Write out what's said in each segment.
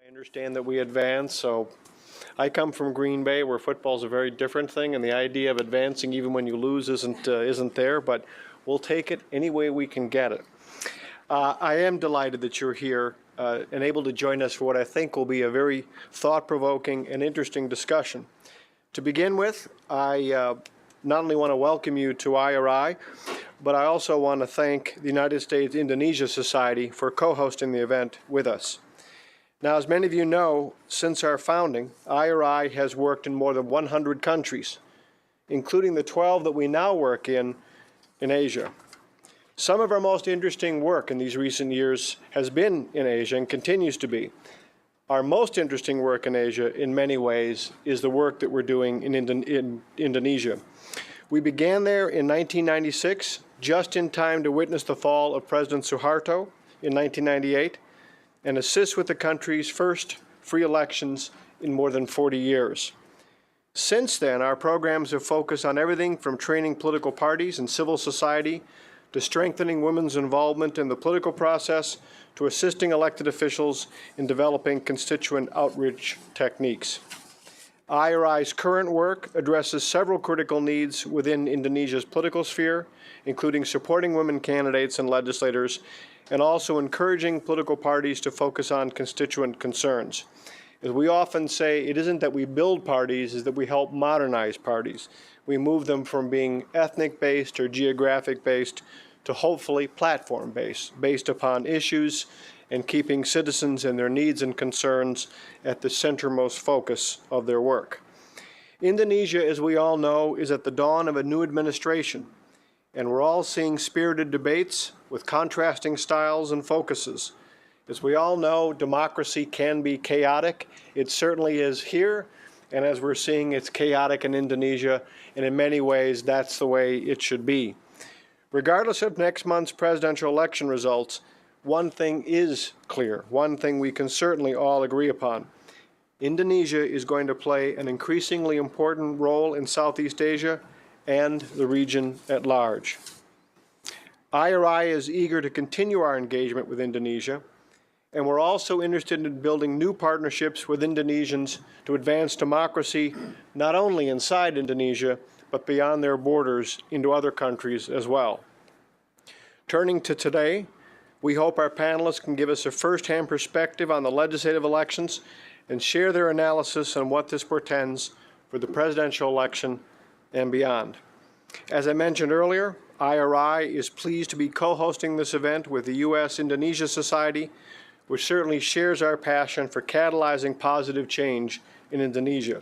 understand that we advance, so I come from Green Bay where football is a very different thing, and the idea of advancing even when you lose isn't there, but we'll take it any way we can get it. I am delighted that you're here and able to join us for what I think will be a very thought-provoking and interesting discussion. To begin with, I not only want to welcome you to IRI, but I also want to thank the United States Indonesia Society for co-hosting the event with us. Now, as many of you know, since our founding, IRI has worked in more than 100 countries, including the 12 that we now work in Asia. Some of our most interesting work in these recent years has been in Asia and continues to be. Our most interesting work in Asia, in many ways, is the work that we're doing in Indonesia. We began there in 1996, just in time to witness the fall of President Suharto in 1998, and assist with the country's first free elections in more than 40 years. Since then, our programs have focused on everything from training political parties and civil society to strengthening women's involvement in the political process to assisting elected officials in developing constituent outreach techniques. IRI's current work addresses several critical needs within Indonesia's political sphere, including supporting women candidates and legislators, and also encouraging political parties to focus on constituent concerns. As we often say, it isn't that we build parties, it's that we help modernize parties. We move them from being ethnic-based or geographic-based to hopefully platform-based, based upon issues and keeping citizens and their needs and concerns at the centermost focus of their work. Indonesia, as we all know, is at the dawn of a new administration, and we're all seeing spirited debates with contrasting styles and focuses. As we all know, democracy can be chaotic. It certainly is here, and as we're seeing, it's chaotic in Indonesia, and in many ways, that's the way it should be. Regardless of next month's presidential election results, one thing is clear, one thing we can certainly all agree upon. Indonesia is going to play an increasingly important role in Southeast Asia and the region at large. IRI is eager to continue our engagement with Indonesia, and we're also interested in building new partnerships with Indonesians to advance democracy not only inside Indonesia, but beyond their borders into other countries as well. Turning to today, we hope our panelists can give us a first-hand perspective on the legislative elections and share their analysis on what this portends for the presidential election and beyond. As I mentioned earlier, IRI is pleased to be co-hosting this event with the U.S.-Indonesia Society, which certainly shares our passion for catalyzing positive change in Indonesia.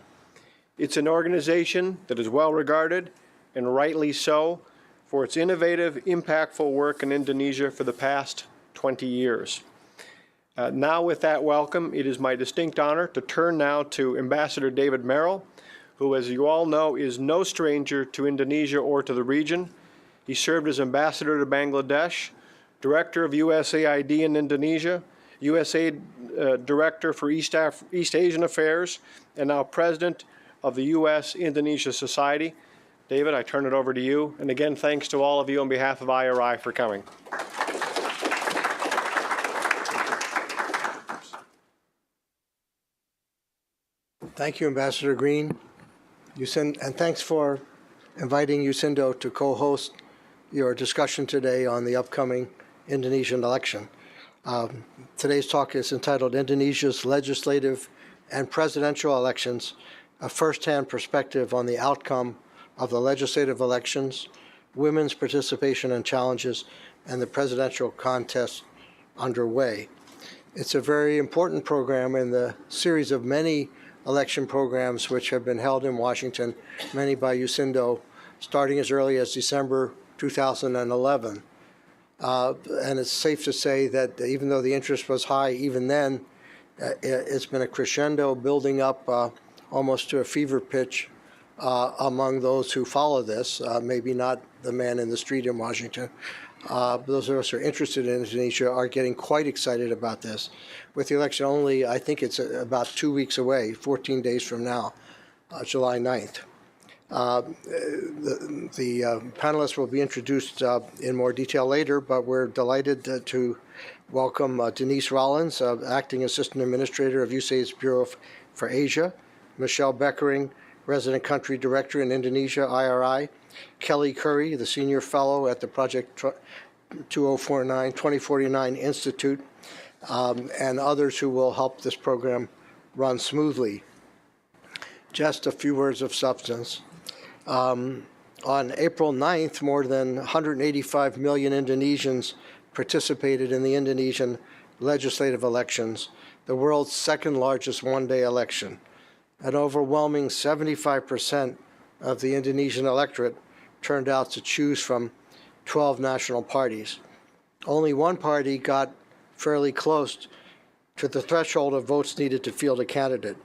It's an organization that is well regarded, and rightly so, for its innovative, impactful work in Indonesia for the past 20 years. Now with that welcome, it is my distinct honor to turn now to Ambassador David Merrill, who, as you all know, is no stranger to Indonesia or to the region. He served as ambassador to Bangladesh, director of USAID in Indonesia, USAID Director for East Asian Affairs, and now President of the U.S.-Indonesia Society. David, I turn it over to you. And again, thanks to all of you on behalf of IRI for coming. Thank you, Ambassador Green. And thanks for inviting USINDO to co-host your discussion today on the upcoming Indonesian election. Today's talk is entitled Indonesia's Legislative and Presidential Elections, a first-hand perspective on the outcome of the legislative elections, women's participation and challenges, and the presidential contest underway. It's a very important program in the series of many election programs which have been held in Washington, many by USINDO, starting as early as December 2011. And it's safe to say that even though the interest was high even then, it's been a crescendo building up almost to a fever pitch among those who follow this, maybe not the man in the street in Washington. Those of us who are interested in Indonesia are getting quite excited about this. With the election only, I think it's about 2 weeks away, 14 days from now, July 9th. The panelists will be introduced in more detail later, but we're delighted to welcome Denise Rollins, Acting Assistant Administrator of USAID's Bureau for Asia, Michelle Bekkering, Resident Country Director in Indonesia, IRI, Kelley Currie, the Senior Fellow at the Project 2049 Institute, and others who will help this program run smoothly. Just a few words of substance. On April 9th, more than 185 million Indonesians participated in the Indonesian legislative elections, the world's second largest one-day election. An overwhelming 75% of the Indonesian electorate turned out to choose from 12 national parties. Only one party got fairly close to the threshold of votes needed to field a candidate.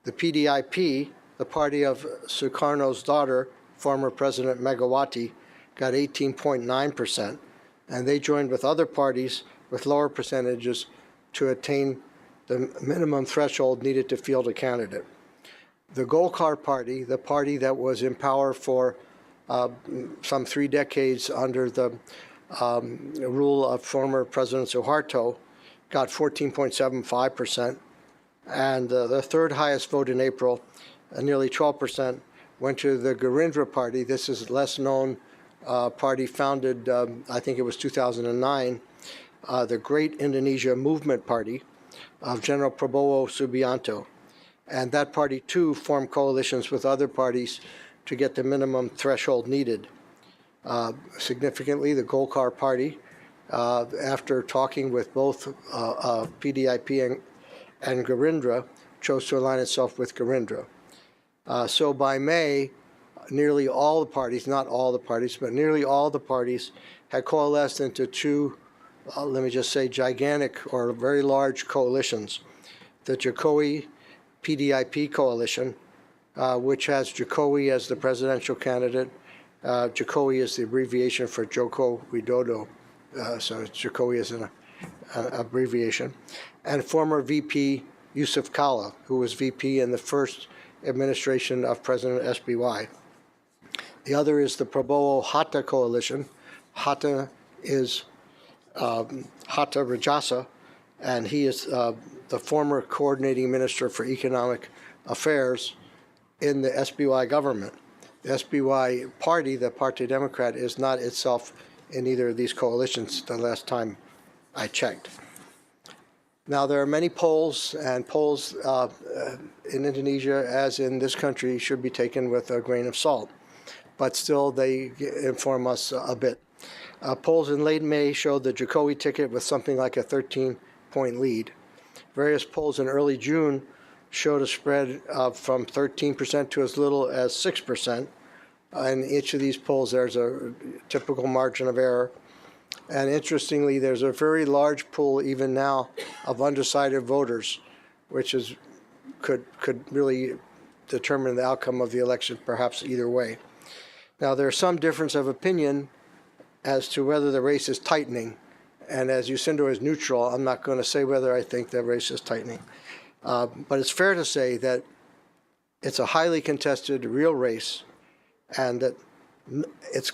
The PDIP, the party of Sukarno's daughter, former President Megawati, got 18.9%, and they joined with other parties with lower percentages to attain the minimum threshold needed to field a candidate. The Golkar Party, the party that was in power for some 3 decades under the rule of former President Suharto, got 14.75%, and the third highest vote in April, nearly 12%, went to the Gerindra Party. This is a less known party founded, I think it was 2009, the Great Indonesia Movement Party of General Prabowo Subianto. And that party, too, formed coalitions with other parties to get the minimum threshold needed. Significantly, the Golkar Party, after talking with both PDIP and Gerindra, chose to align itself with Gerindra. So by May, nearly all the parties, not all the parties, but nearly all the parties had coalesced into two, let me just say, gigantic or very large coalitions. The Jokowi PDIP coalition, which has Jokowi as the presidential candidate. Jokowi is the abbreviation for Joko Widodo, so Jokowi is an abbreviation. And former VP Yusuf Kala, who was VP in the first administration of President SBY. The other is the Prabowo Hatta coalition. Hatta is Hatta Rajasa, and he is the former coordinating minister for economic affairs in the SBY government. The SBY party, the Party Democrat, is not itself in either of these coalitions the last time I checked. Now, there are many polls, and polls in Indonesia, as in this country, should be taken with a grain of salt. But still, they inform us a bit. Polls in late May showed the Jokowi ticket with something like a 13-point lead. Various polls in early June showed a spread from 13% to as little as 6%. In each of these polls, there's a typical margin of error. And interestingly, there's a very large pool even now of undecided voters, which could really determine the outcome of the election, perhaps either way. Now, there's some difference of opinion as to whether the race is tightening. And as Jacinto is neutral, I'm not going to say whether I think the race is tightening. But it's fair to say that it's a highly contested, real race, and that it's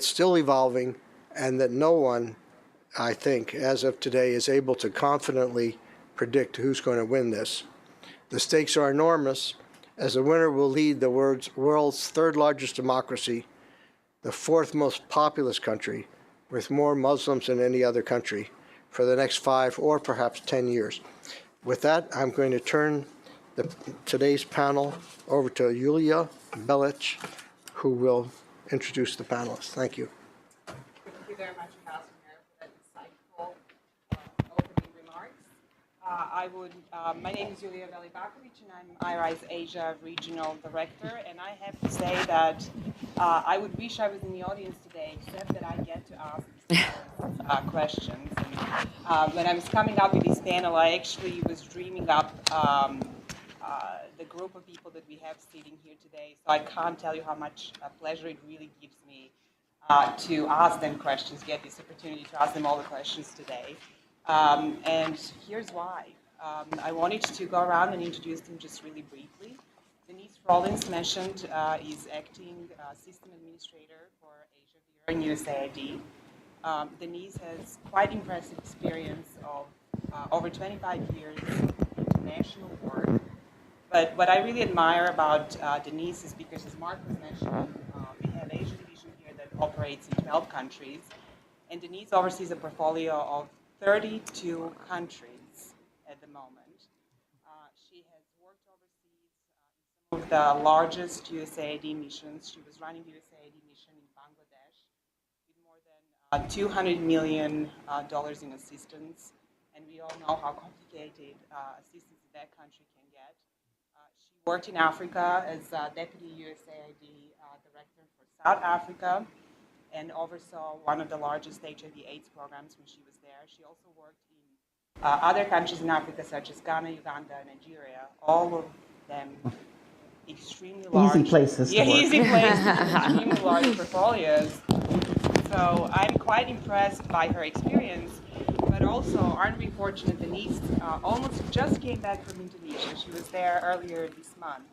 still evolving, and that no one, I think, as of today, is able to confidently predict who's going to win this. The stakes are enormous, as the winner will lead the world's third largest democracy, the fourth most populous country, with more Muslims than any other country, for the next 5 or perhaps 10 years. With that, I'm going to turn today's panel over to Julia Belic, who will introduce the panelists. Thank you. Thank you very much, Councilor, for that insightful opening remarks. My name is Julia Belic, and I'm IRI's Asia Regional Director, and I have to say that I would wish I was in the audience today, except that I get to ask questions. And, when I was coming up with this panel, I actually was dreaming up the group of people that we have sitting here today, so I can't tell you how much pleasure it really gives me to ask them questions, get this opportunity to ask them all the questions today. And here's why. I wanted to go around and introduce them just really briefly. Denise Rollins mentioned is acting system administrator for Asia here in USAID. Denise has quite impressive experience of over 25 years international work. But what I really admire about Denise is because, as Mark was mentioning, we have Asia division here that operates in 12 countries, and Denise oversees a portfolio of 32 countries at the moment. She has worked overseas in some of the largest USAID missions. She was running the USAID mission in Bangladesh with more than $200 million in assistance, and we all know how complicated assistance in that country can get. She worked in Africa as Deputy USAID Director for South Africa and oversaw one of the largest HIV/AIDS programs when she was there. She also worked in other countries in Africa, such as Ghana, Uganda, Nigeria, all of them extremely large. Easy places to work. Easy places, extremely large portfolios. So I'm quite impressed by her experience, but also, aren't we fortunate, Denise almost just came back from Indonesia. She was there earlier this month.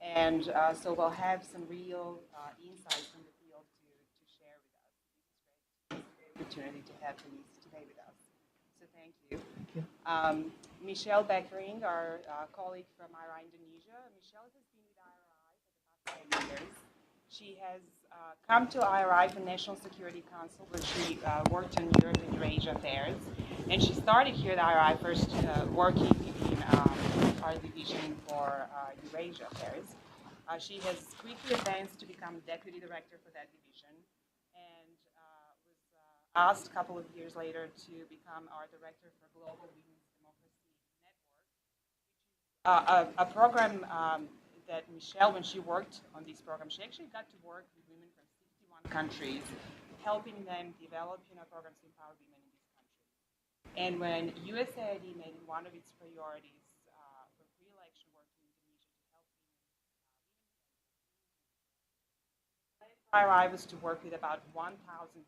And so we'll have some real insights from the field to share with us. It's a great opportunity to have Denise today with us. So thank you. Thank you. Michelle Bekkering, our colleague from IRI Indonesia. Michelle has been with IRI for the past 5 years. She has come to IRI from National Security Council, where she worked on Europe and Eurasia affairs. And she started here at IRI first working in our division for Eurasia affairs. She has quickly advanced to become Deputy Director for that division and was asked a couple of years later to become our Director for Global Women's Democracy Network, which is a program that Michelle, when she worked on this program, she actually got to work with women from 61 countries, helping them develop programs to empower women in these countries. And when USAID made it one of its priorities for pre-election work in Indonesia to help women, IRI was to work with about 1,000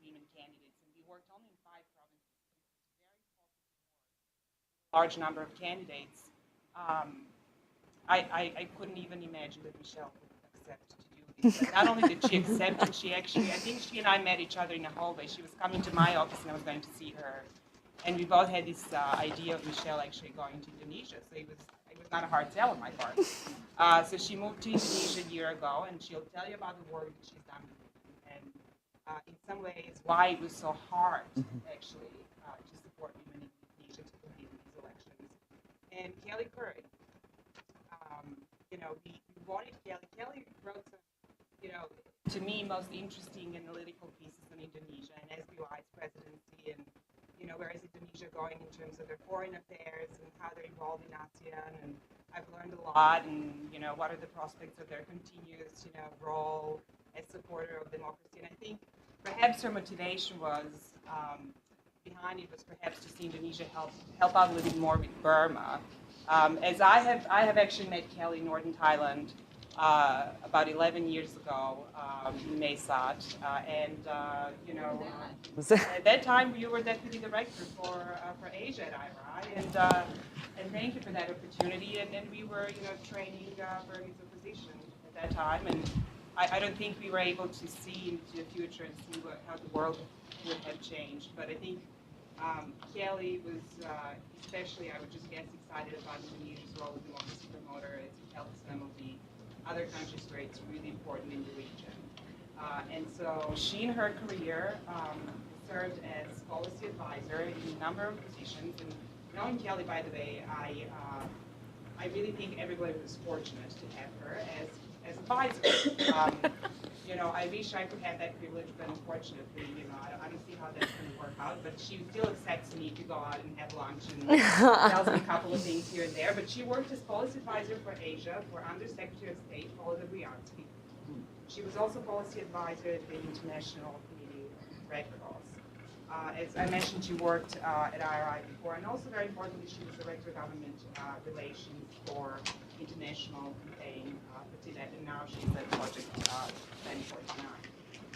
women candidates, and we worked only in 5 provinces. It was very focused, large number of candidates. I couldn't even imagine that Michelle would accept to do this. But not only did she accept it, she actually, I think she and I met each other in a hallway. She was coming to my office and I was going to see her. And we both had this idea of Michelle actually going to Indonesia. So it was not a hard sell on my part. So she moved to Indonesia a year ago, and she'll tell you about the work that she's done with women. And in some ways, why it was so hard, actually, to support women in Indonesia to compete in these elections. And Currie. We wanted Kelley. Kelley wrote some, to me, most interesting analytical pieces on Indonesia and SBY's presidency and, where is Indonesia going in terms of their foreign affairs and how they're involved in ASEAN. And I've learned a lot and, what are the prospects of their continuous, role as supporter of democracy. And I think perhaps her motivation was, behind it was perhaps to see Indonesia help out a little bit more with Burma. As I have actually met Kelley in northern Thailand about 11 years ago in Mesat, and at that time you were Deputy Director for Asia at IRI, and thank you for that opportunity. And then we were training for his position at that time, and I don't think we were able to see into the future and see how the world would have changed. But I think Kelley was especially, I would just guess, excited about Indonesia's role as democracy promoter as it helps some of the other countries where it's really important in the region. And so she, in her career, served as policy advisor in a number of positions. And knowing Kelley, by the way, I really think everybody was fortunate to have her as advisor. I wish I could have that privilege, but unfortunately, I don't see how that's going to work out. But she still accepts me to go out and have lunch and tells me a couple of things here and there. But she worked as policy advisor for Asia for Under Secretary of State Paula Brianski. She was also policy advisor at the International Committee Red Cross. As I mentioned, she worked at IRI before, and also very importantly, she was Director of Government Relations for International Campaign for Tibet, and now she's at Project 1049.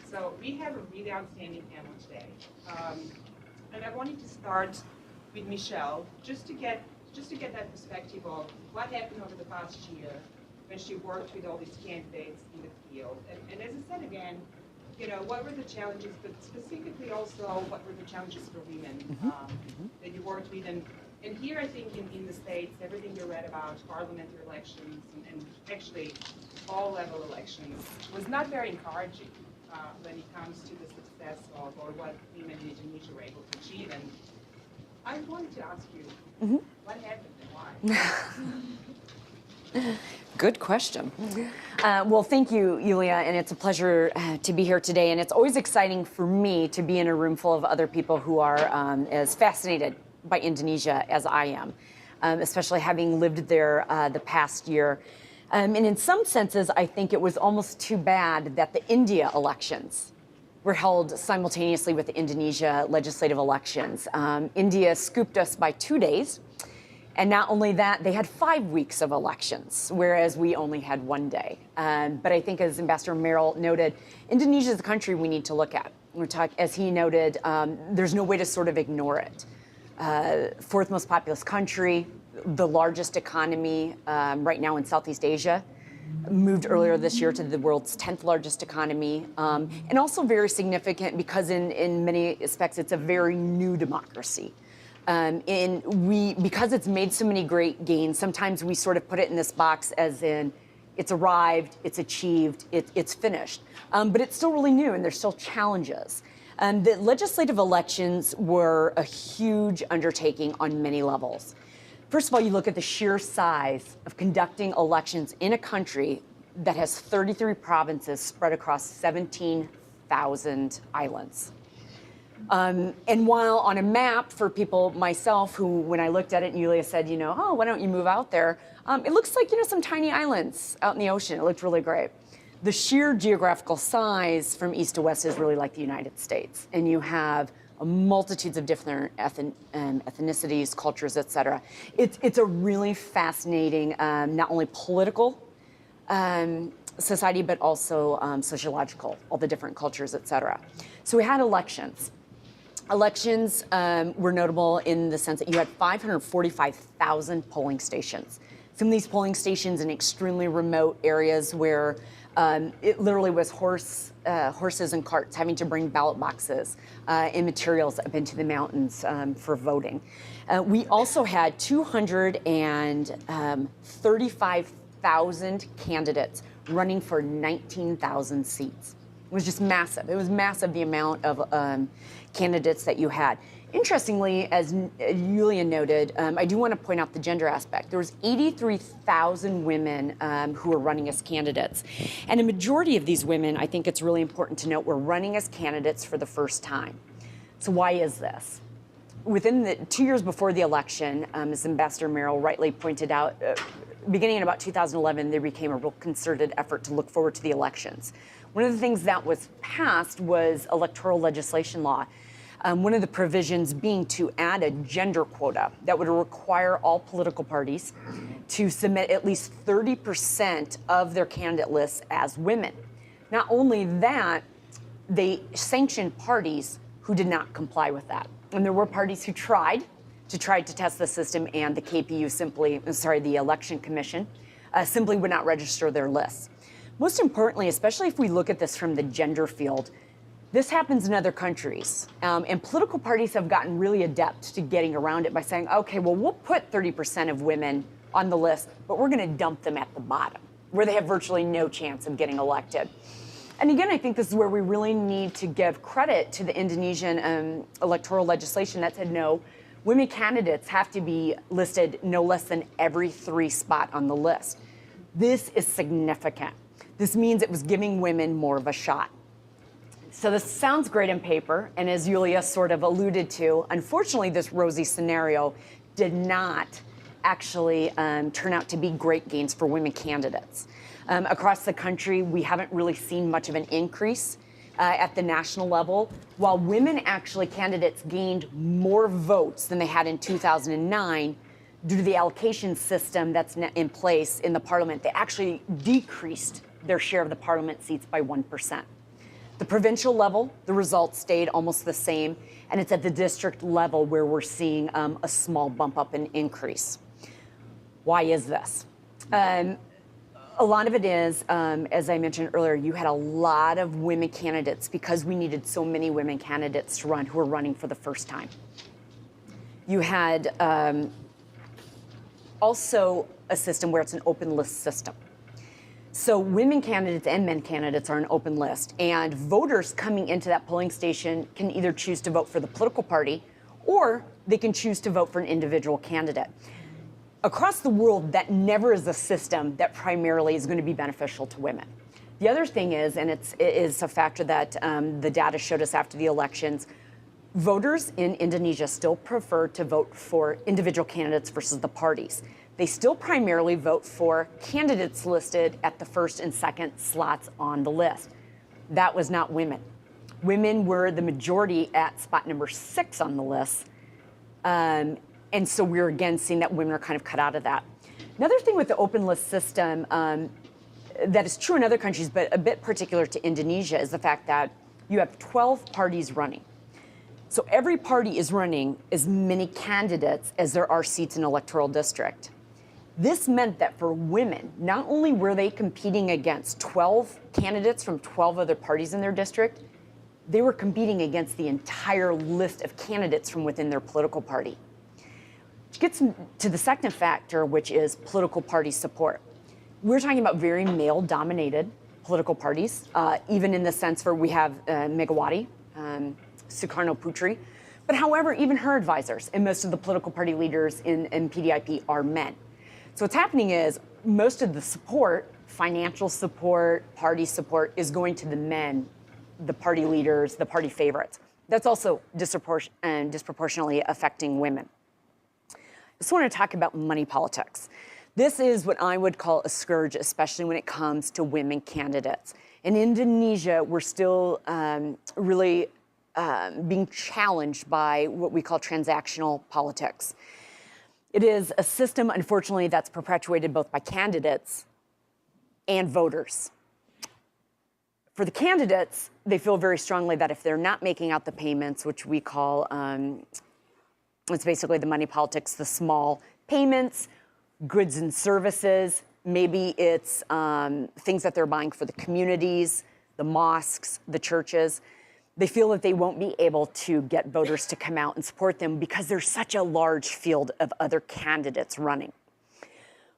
So we have a really outstanding panel today, and I wanted to start with Michelle just to get that perspective of what happened over the past year when she worked with all these candidates in the field. And as I said again, what were the challenges, but specifically also, what were the challenges for women that you worked with? And here, I think in the States, everything you read about parliamentary elections and actually all-level elections was not very encouraging when it comes to the success of or what women in Indonesia were able to achieve. And I wanted to ask you, what happened and why? Good question. Well, thank you, Yulia, and it's a pleasure to be here today. And it's always exciting for me to be in a room full of other people who are as fascinated by Indonesia as I am, especially having lived there the past year. And in some senses, I think it was almost too bad that the India elections were held simultaneously with the Indonesia legislative elections. India scooped us by 2 days. And not only that, they had 5 weeks of elections, whereas we only had 1 day. But I think, as Ambassador Merrill noted, Indonesia is a country we need to look at. As he noted, there's no way to sort of ignore it. Fourth most populous country, the largest economy right now in Southeast Asia, moved earlier this year to the world's 10th largest economy, and also very significant because in many aspects it's a very new democracy. Because it's made so many great gains, sometimes we sort of put it in this box as in it's arrived, it's achieved, it's finished. But it's still really new and there's still challenges. The legislative elections were a huge undertaking on many levels. First of all, you look at the sheer size of conducting elections in a country that has 33 provinces spread across 17,000 islands. And while on a map for people, myself, who when I looked at it, and Yulia said, oh, why don't you move out there? It looks like, some tiny islands out in the ocean. It looked really great. The sheer geographical size from east to west is really like the United States. And you have multitudes of different ethnicities, cultures, et cetera. It's a really fascinating, not only political society, but also sociological, all the different cultures, et cetera. So we had elections. Elections were notable in the sense that you had 545,000 polling stations. Some of these polling stations in extremely remote areas where it literally was horses and carts having to bring ballot boxes and materials up into the mountains for voting. We also had 235,000 candidates running for 19,000 seats. It was just massive. It was massive, the amount of candidates that you had. Interestingly, as Yulia noted, I do want to point out the gender aspect. There was 83,000 women who were running as candidates. And a majority of these women, I think it's really important to note, were running as candidates for the first time. So why is this? Within the 2 years before the election, as Ambassador Merrill rightly pointed out, beginning in about 2011, there became a real concerted effort to look forward to the elections. One of the things that was passed was electoral legislation law. One of the provisions being to add a gender quota that would require all political parties to submit at least 30% of their candidate lists as women. Not only that, they sanctioned parties who did not comply with that. And there were parties who tried to test the system, and the the Election Commission simply would not register their lists. Most importantly, especially if we look at this from the gender field, this happens in other countries, and political parties have gotten really adept to getting around it by saying, okay, well, we'll put 30% of women on the list, but we're going to dump them at the bottom, where they have virtually no chance of getting elected. And again, I think this is where we really need to give credit to the Indonesian electoral legislation that said, no, women candidates have to be listed no less than every 3 spots on the list. This is significant. This means it was giving women more of a shot. So this sounds great on paper, and as Yulia sort of alluded to, unfortunately, this rosy scenario did not actually turn out to be great gains for women candidates. Across the country, we haven't really seen much of an increase at the national level. While women candidates gained more votes than they had in 2009, due to the allocation system that's in place in the parliament, they actually decreased their share of the parliament seats by 1%. The provincial level, the results stayed almost the same, and it's at the district level where we're seeing a small bump up and increase. Why is this? A lot of it is, as I mentioned earlier, you had a lot of women candidates because we needed so many women candidates to run who were running for the first time. You had also a system where it's an open list system. So women candidates and men candidates are an open list, and voters coming into that polling station can either choose to vote for the political party or they can choose to vote for an individual candidate. Across the world, that never is a system that primarily is going to be beneficial to women. The other thing is, and it is a factor that the data showed us after the elections, voters in Indonesia still prefer to vote for individual candidates versus the parties. They still primarily vote for candidates listed at the first and second slots on the list. That was not women. Women were the majority at spot number 6 on the list. And so we're again seeing that women are kind of cut out of that. Another thing with the open list system that is true in other countries, but a bit particular to Indonesia, is the fact that you have 12 parties running. So every party is running as many candidates as there are seats in an electoral district. This meant that for women, not only were they competing against 12 candidates from 12 other parties in their district, they were competing against the entire list of candidates from within their political party. Which gets to the second factor, which is political party support. We're talking about very male-dominated political parties, even in the sense where we have Megawati, Sukarno Putri. But however, even her advisors and most of the political party leaders in PDIP are men. So what's happening is most of the support, financial support, party support, is going to the men, the party leaders, the party favorites. That's also disproportionately affecting women. I just want to talk about money politics. This is what I would call a scourge, especially when it comes to women candidates. In Indonesia, we're still really being challenged by what we call transactional politics. It is a system, unfortunately, that's perpetuated both by candidates and voters. For the candidates, they feel very strongly that if they're not making out the payments, which we call it's basically the money politics, the small payments, goods and services. Maybe it's things that they're buying for the communities, the mosques, the churches. They feel that they won't be able to get voters to come out and support them because there's such a large field of other candidates running.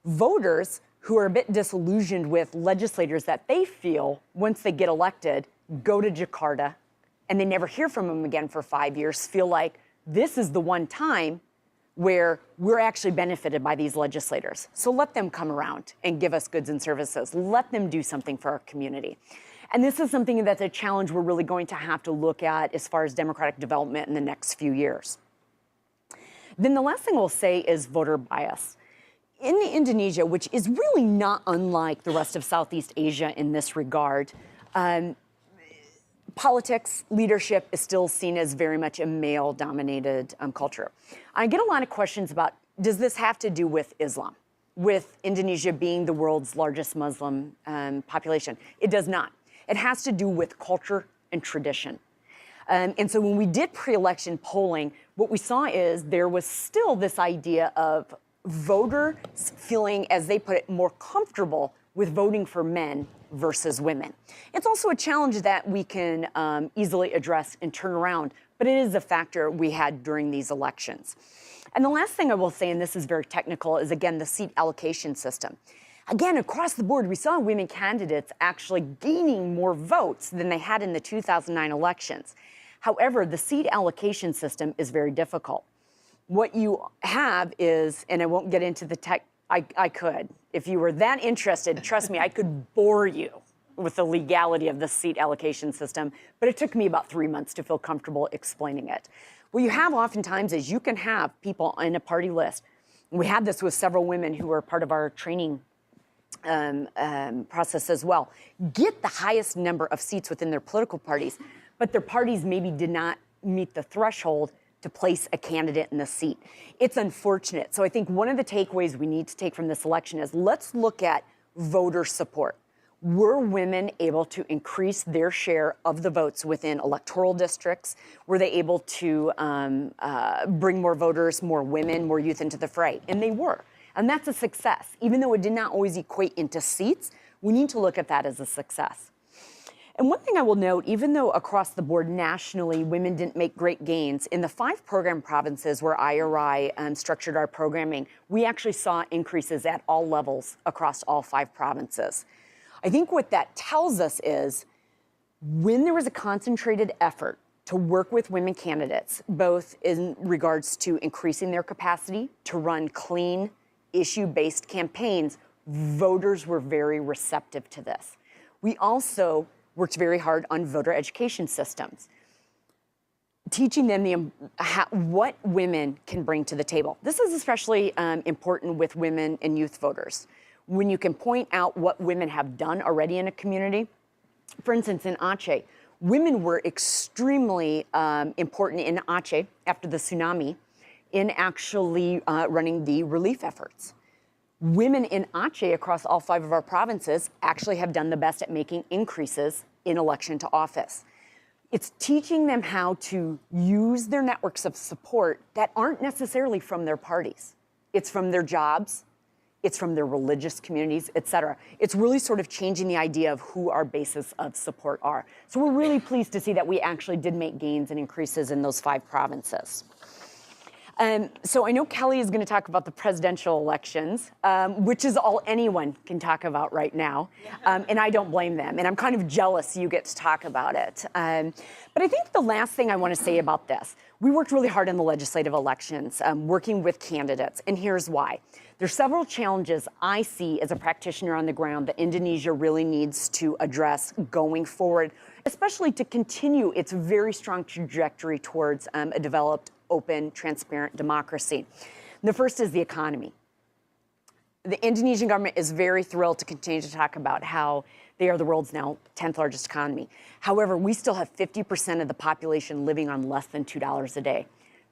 Voters who are a bit disillusioned with legislators that they feel, once they get elected, go to Jakarta and they never hear from them again for 5 years, feel like this is the one time where we're actually benefited by these legislators. So let them come around and give us goods and services. Let them do something for our community. And this is something that's a challenge we're really going to have to look at as far as democratic development in the next few years. Then the last thing we'll say is voter bias. In Indonesia, which is really not unlike the rest of Southeast Asia in this regard, politics, leadership is still seen as very much a male-dominated culture. I get a lot of questions about, does this have to do with Islam, with Indonesia being the world's largest Muslim population? It does not. It has to do with culture and tradition. And so when we did pre-election polling, what we saw is there was still this idea of voters feeling, as they put it, more comfortable with voting for men versus women. It's also a challenge that we can easily address and turn around, but it is a factor we had during these elections. And the last thing I will say, and this is very technical, is again the seat allocation system. Again, across the board, we saw women candidates actually gaining more votes than they had in the 2009 elections. However, the seat allocation system is very difficult. What you have is, and I won't get into the tech, I could. If you were that interested, trust me, I could bore you with the legality of the seat allocation system, but it took me about 3 months to feel comfortable explaining it. What you have oftentimes is you can have people in a party list. We had this with several women who were part of our training process as well, get the highest number of seats within their political parties, but their parties maybe did not meet the threshold to place a candidate in the seat. It's unfortunate. So I think one of the takeaways we need to take from this election is let's look at voter support. Were women able to increase their share of the votes within electoral districts? Were they able to bring more voters, more women, more youth into the fray? And they were. And that's a success. Even though it did not always equate into seats, we need to look at that as a success. And one thing I will note, even though across the board nationally women didn't make great gains, in the 5 program provinces where IRI structured our programming, we actually saw increases at all levels across all 5 provinces. I think what that tells us is when there was a concentrated effort to work with women candidates, both in regards to increasing their capacity to run clean, issue-based campaigns, voters were very receptive to this. We also worked very hard on voter education systems, teaching them what women can bring to the table. This is especially important with women and youth voters. When you can point out what women have done already in a community, for instance, in Aceh, women were extremely important in Aceh after the tsunami in actually running the relief efforts. Women in Aceh across all 5 of our provinces actually have done the best at making increases in election to office. It's teaching them how to use their networks of support that aren't necessarily from their parties. It's from their jobs, it's from their religious communities, et cetera. It's really sort of changing the idea of who our basis of support are. So we're really pleased to see that we actually did make gains and increases in those 5 provinces. So I know Kelley is going to talk about the presidential elections, which is all anyone can talk about right now. And I don't blame them. And I'm kind of jealous you get to talk about it. But I think the last thing I want to say about this, we worked really hard in the legislative elections, working with candidates. And here's why. There's several challenges I see as a practitioner on the ground that Indonesia really needs to address going forward, especially to continue its very strong trajectory towards a developed, open, transparent democracy. The first is the economy. The Indonesian government is very thrilled to continue to talk about how they are the world's now 10th largest economy. However, we still have 50% of the population living on less than $2 a day.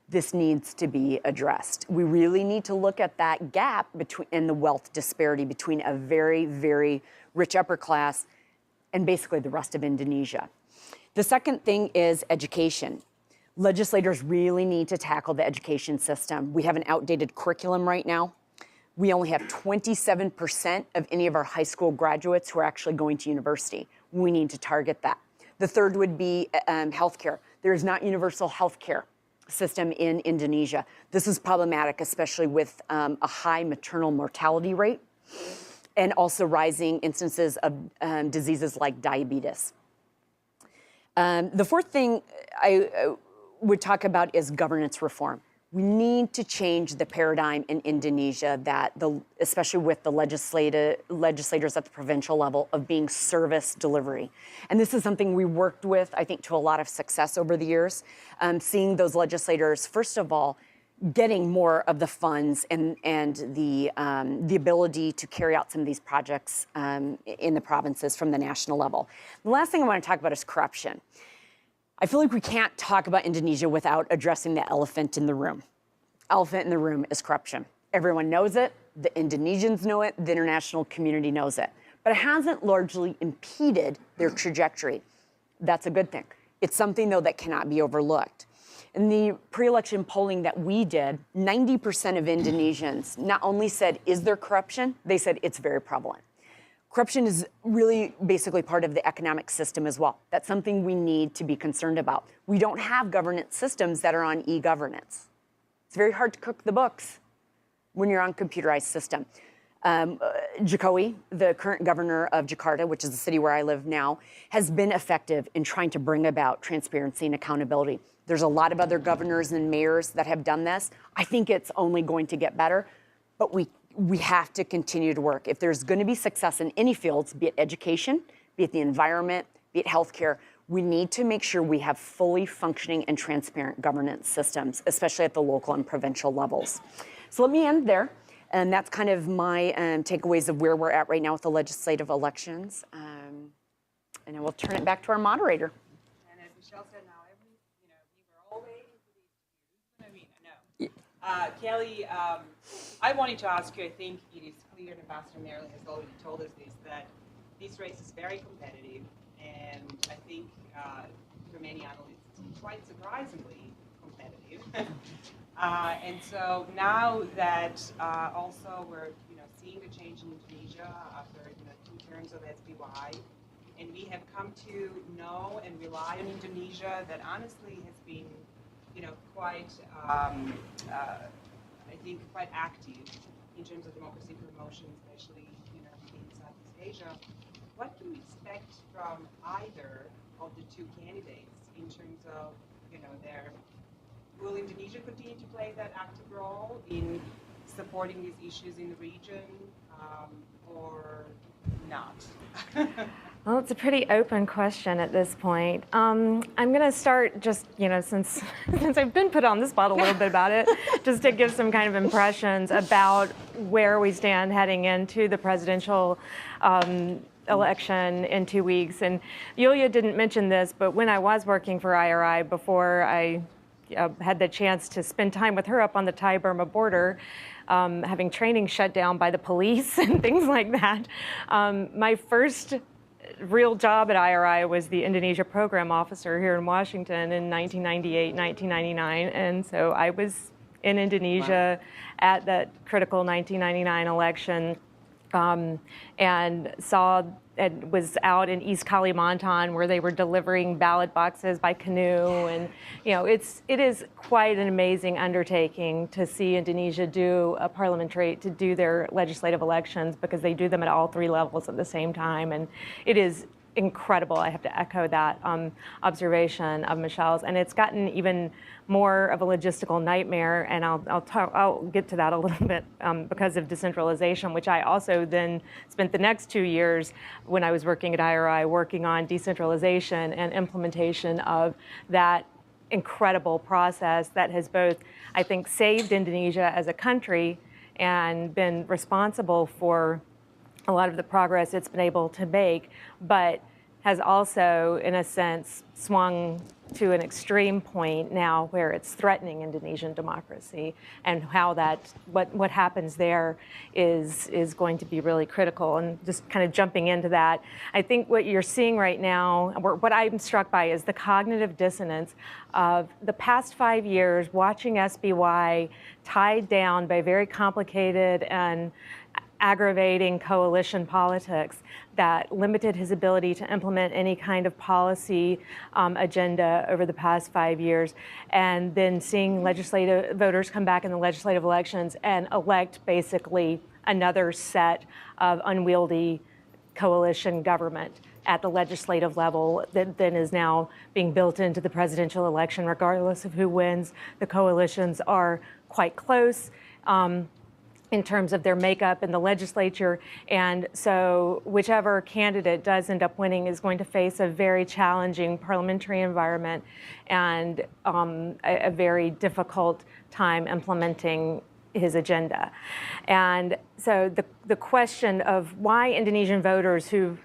This needs to be addressed. We really need to look at that gap in the wealth disparity between a very, very rich upper class and basically the rest of Indonesia. The second thing is education. Legislators really need to tackle the education system. We have an outdated curriculum right now. We only have 27% of any of our high school graduates who are actually going to university. We need to target that. The third would be healthcare. There is not universal healthcare system in Indonesia. This is problematic, especially with a high maternal mortality rate and also rising instances of diseases like diabetes. The fourth thing I would talk about is governance reform. We need to change the paradigm in Indonesia that, especially with the legislators at the provincial level, of being service delivery. And this is something we worked with, I think, to a lot of success over the years, seeing those legislators, first of all, getting more of the funds and the ability to carry out some of these projects in the provinces from the national level. The last thing I want to talk about is corruption. I feel like we can't talk about Indonesia without addressing the elephant in the room. Elephant in the room is corruption. Everyone knows it. The Indonesians know it. The international community knows it. But it hasn't largely impeded their trajectory. That's a good thing. It's something, though, that cannot be overlooked. In the pre-election polling that we did, 90% of Indonesians not only said, is there corruption? They said it's very prevalent. Corruption is really basically part of the economic system as well. That's something we need to be concerned about. We don't have governance systems that are on e-governance. It's very hard to cook the books when you're on computerized system. Jokowi, the current governor of Jakarta, which is the city where I live now, has been effective in trying to bring about transparency and accountability. There's a lot of other governors and mayors that have done this. I think it's only going to get better, but we have to continue to work. If there's going to be success in any fields, be it education, be it the environment, be it healthcare, we need to make sure we have fully functioning and transparent governance systems, especially at the local and provincial levels. So let me end there. And that's kind of my takeaways of where we're at right now with the legislative elections. And I will turn it back to our moderator. And as Michelle said, now we were all waiting for these to I know. Kelley, I wanted to ask you, I think it is clear, and Ambassador Marilyn has already told us this, that this race is very competitive, and I think for many analysts, quite surprisingly competitive. And so now that also we're seeing the change in Indonesia after 2 terms of SBY, and we have come to know and rely on Indonesia that honestly has been quite I think quite active in terms of democracy promotion, especially in Southeast Asia. What can we expect from either of the 2 candidates in terms of their will Indonesia continue to play that active role in supporting these issues in the region, or not? Well, it's a pretty open question at this point. I'm going to start just, since I've been put on the spot a little bit about it, just to give some kind of impressions about where we stand heading into the presidential election in 2 weeks. And Yulia didn't mention this, but when I was working for IRI before I had the chance to spend time with her up on the Thai-Burma border, having training shut down by the police and things like that. My first real job at IRI was the Indonesia program officer here in Washington in 1998, 1999. And so I was in Indonesia at that critical 1999 election, and was out in East Kalimantan where they were delivering ballot boxes by canoe. And it is quite an amazing undertaking to see Indonesia do their legislative elections, because they do them at all 3 levels at the same time. And it is incredible. I have to echo that observation of Michelle's, and it's gotten even more of a logistical nightmare. And I'll get to that a little bit because of decentralization, which I also then spent the next 2 years when I was working at IRI working on decentralization and implementation of that incredible process that has both, I think, saved Indonesia as a country and been responsible for a lot of the progress it's been able to make, but has also, in a sense, swung to an extreme point now where it's threatening Indonesian democracy, and how what happens there is going to be really critical. And just kind of jumping into that, I think what you're seeing right now, what I'm struck by, is the cognitive dissonance of the past 5 years watching SBY tied down by very complicated and aggravating coalition politics that limited his ability to implement any kind of policy agenda over the past 5 years, and then seeing legislative voters come back in the legislative elections and elect basically another set of unwieldy coalition government at the legislative level that then is now being built into the presidential election. Regardless of who wins, the coalitions are quite close in terms of their makeup in the legislature. And so whichever candidate does end up winning is going to face a very challenging parliamentary environment and a very difficult time implementing his agenda. And so the question of why Indonesian voters who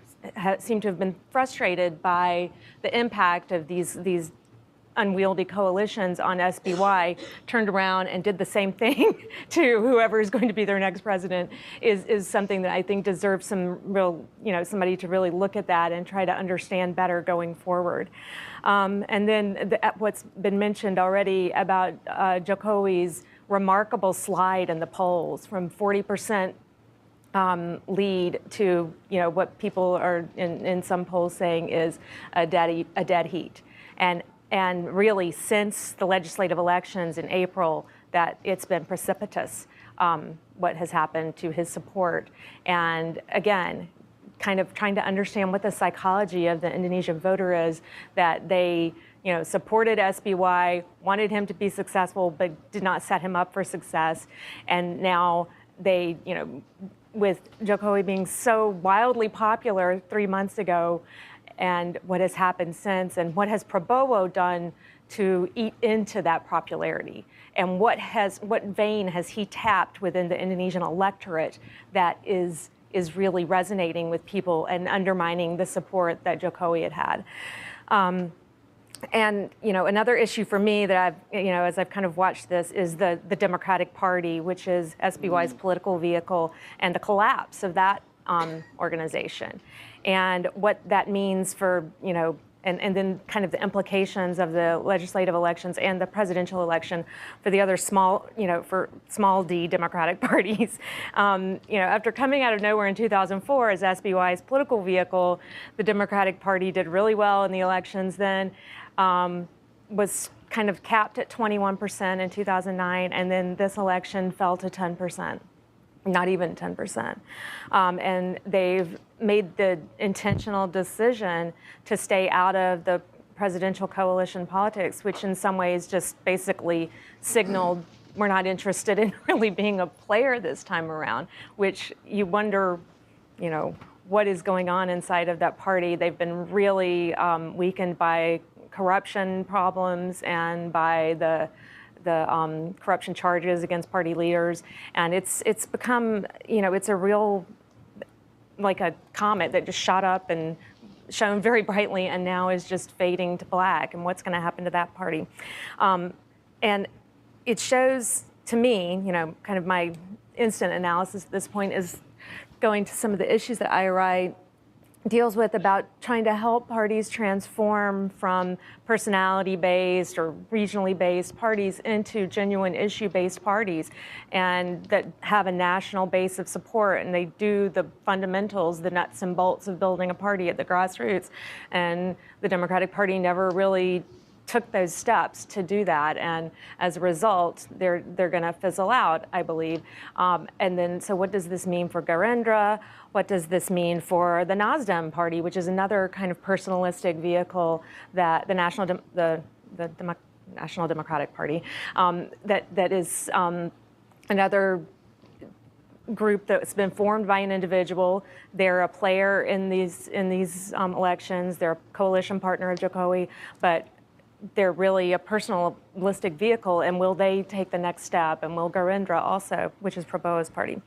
seem to have been frustrated by the impact of these unwieldy coalitions on SBY turned around and did the same thing to whoever is going to be their next president is something that I think deserves some real, somebody to really look at that and try to understand better going forward. And then what's been mentioned already about Jokowi's remarkable slide in the polls from 40% lead to what people are in some polls saying is a dead heat. And really, since the legislative elections in April, that it's been precipitous, what has happened to his support. And again, kind of trying to understand what the psychology of the Indonesian voter is, that they supported SBY, wanted him to be successful, but did not set him up for success. And now they, with Jokowi being so wildly popular 3 months ago, and what has happened since, and what has Prabowo done to eat into that popularity, and what vein has he tapped within the Indonesian electorate that is really resonating with people and undermining the support that Jokowi had. And another issue for me that I've, as I've kind of watched this, is the Democratic Party, which is SBY's political vehicle, and the collapse of that organization, and what that means for and then kind of the implications of the legislative elections and the presidential election for the other small, for small d Democratic parties. After coming out of nowhere in 2004 as SBY's political vehicle, the Democratic Party did really well in the elections then, was kind of capped at 21% in 2009, and then this election fell to 10%. Not even 10%. And they've made the intentional decision to stay out of the presidential coalition politics, which in some ways just basically signaled we're not interested in really being a player this time around, which you wonder, what is going on inside of that party. They've been really weakened by corruption problems and by the corruption charges against party leaders, and it's become, it's a real, like a comet that just shot up and shone very brightly and now is just fading to black, and what's going to happen to that party. And it shows to me, kind of my instant analysis at this point is going to some of the issues that IRI deals with about trying to help parties transform from personality-based or regionally-based parties into genuine issue-based parties, and that have a national base of support, and they do the fundamentals, the nuts and bolts of building a party at the grassroots. And the Democratic Party never really took those steps to do that, and as a result, they're going to fizzle out, I believe. And then, so what does this mean for Garendra? What does this mean for the NASDEM party, which is another kind of personalistic vehicle that the National Democratic Party, that is another group that's been formed by an individual. They're a player in these elections. They're a coalition partner of Jokowi, but they're really a personalistic vehicle, and will they take the next step? And will Garendra also, which is Prabowo's party?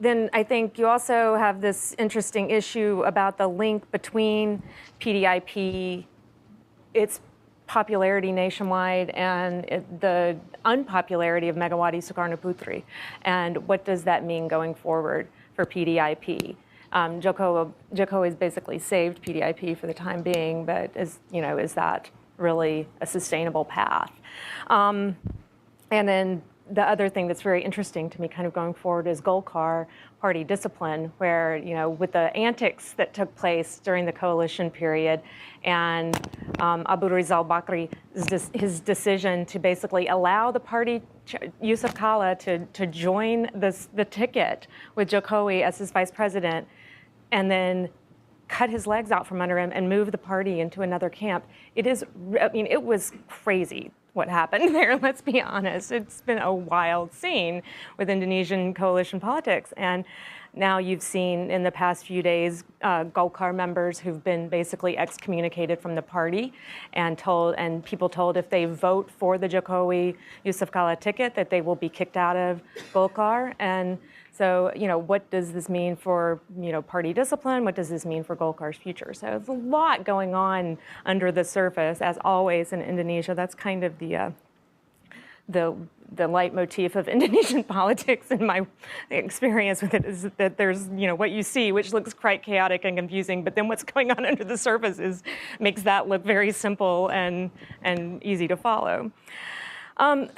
Then I think you also have this interesting issue about the link between PDIP, its popularity nationwide, and the unpopularity of Megawati Sukarnoputri. And what does that mean going forward for PDIP? Jokowi has basically saved PDIP for the time being, but is that really a sustainable path? And then the other thing that's very interesting to me kind of going forward is Golkar party discipline, where, with the antics that took place during the coalition period and Abu Rizal Bakri's his decision to basically allow the party, Yusuf Kala, to join the ticket with Jokowi as his vice president, and then cut his legs out from under him and move the party into another camp. It was crazy what happened there, let's be honest. It's been a wild scene with Indonesian coalition politics. And now you've seen in the past few days Golkar members who've been basically excommunicated from the party and people told if they vote for the Jokowi Yusuf Kala ticket that they will be kicked out of Golkar. And so, what does this mean for, party discipline? What does this mean for Golkar's future? So there's a lot going on under the surface, as always in Indonesia. That's kind of the leitmotif of Indonesian politics in my experience with it, is that there's, what you see, which looks quite chaotic and confusing, but then what's going on under the surface makes that look very simple and easy to follow.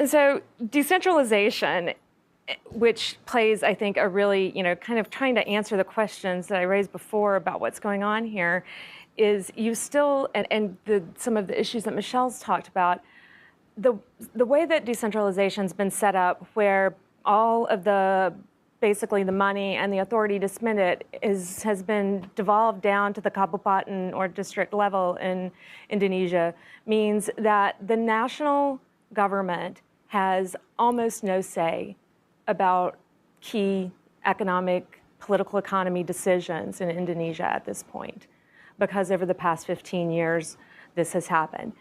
So decentralization, which plays, I think, a really, kind of trying to answer the questions that I raised before about what's going on here, is you still, and some of the issues that Michelle's talked about, the way that decentralization's been set up, where all of basically the money and the authority to spend it has been devolved down to the kabupaten or district level in Indonesia, means that the national government has almost no say about key economic, political economy decisions in Indonesia at this point, because over the past 15 years, this has happened.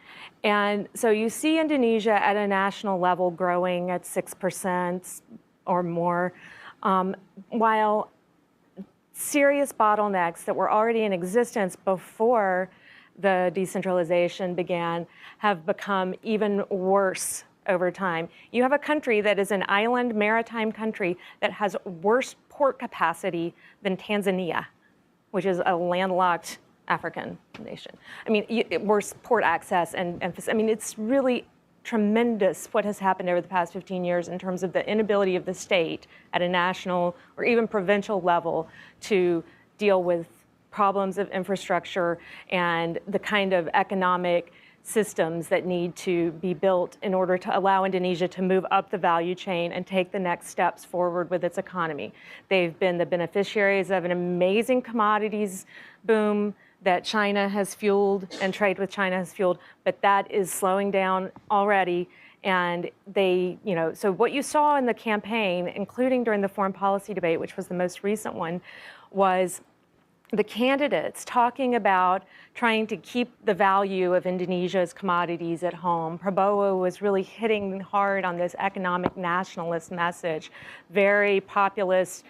And so you see Indonesia at a national level growing at 6% or more, while serious bottlenecks that were already in existence before the decentralization began have become even worse over time. You have a country that is an island maritime country that has worse port capacity than Tanzania, which is a landlocked African nation. I mean, worse port access and emphasis. I mean, it's really tremendous what has happened over the past 15 years in terms of the inability of the state at a national or even provincial level to deal with problems of infrastructure and the kind of economic systems that need to be built in order to allow Indonesia to move up the value chain and take the next steps forward with its economy. They've been the beneficiaries of an amazing commodities boom that China has fueled and trade with China has fueled, but that is slowing down already. And they, so what you saw in the campaign, including during the foreign policy debate, which was the most recent one, was the candidates talking about trying to keep the value of Indonesia's commodities at home. Prabowo was really hitting hard on this economic nationalist message, very populist,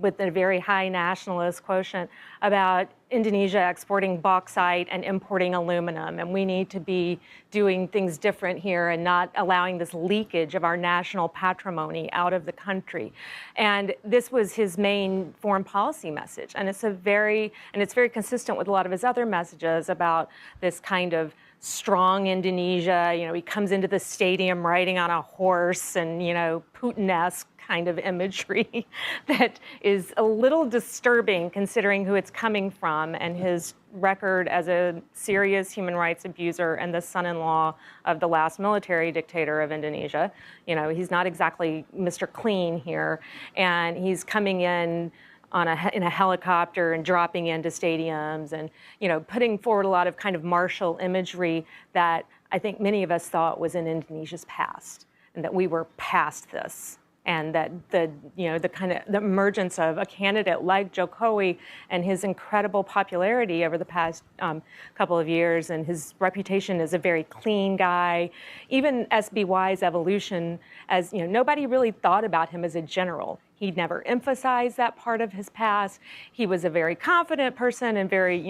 with a very high nationalist quotient about Indonesia exporting bauxite and importing aluminum. And we need to be doing things different here and not allowing this leakage of our national patrimony out of the country. And this was his main foreign policy message. And it's very consistent with a lot of his other messages about this kind of strong Indonesia. He comes into the stadium riding on a horse and, Putin-esque kind of imagery that is a little disturbing considering who it's coming from and his record as a serious human rights abuser and the son-in-law of the last military dictator of Indonesia. He's not exactly Mr. Clean here, and he's coming in in a helicopter and dropping into stadiums and, putting forward a lot of kind of martial imagery that I think many of us thought was in Indonesia's past and that we were past this. And that the emergence of a candidate like Jokowi and his incredible popularity over the past couple of years and his reputation as a very clean guy, even SBY's evolution as, nobody really thought about him as a general. He never emphasized that part of his past. He was a very confident person and very,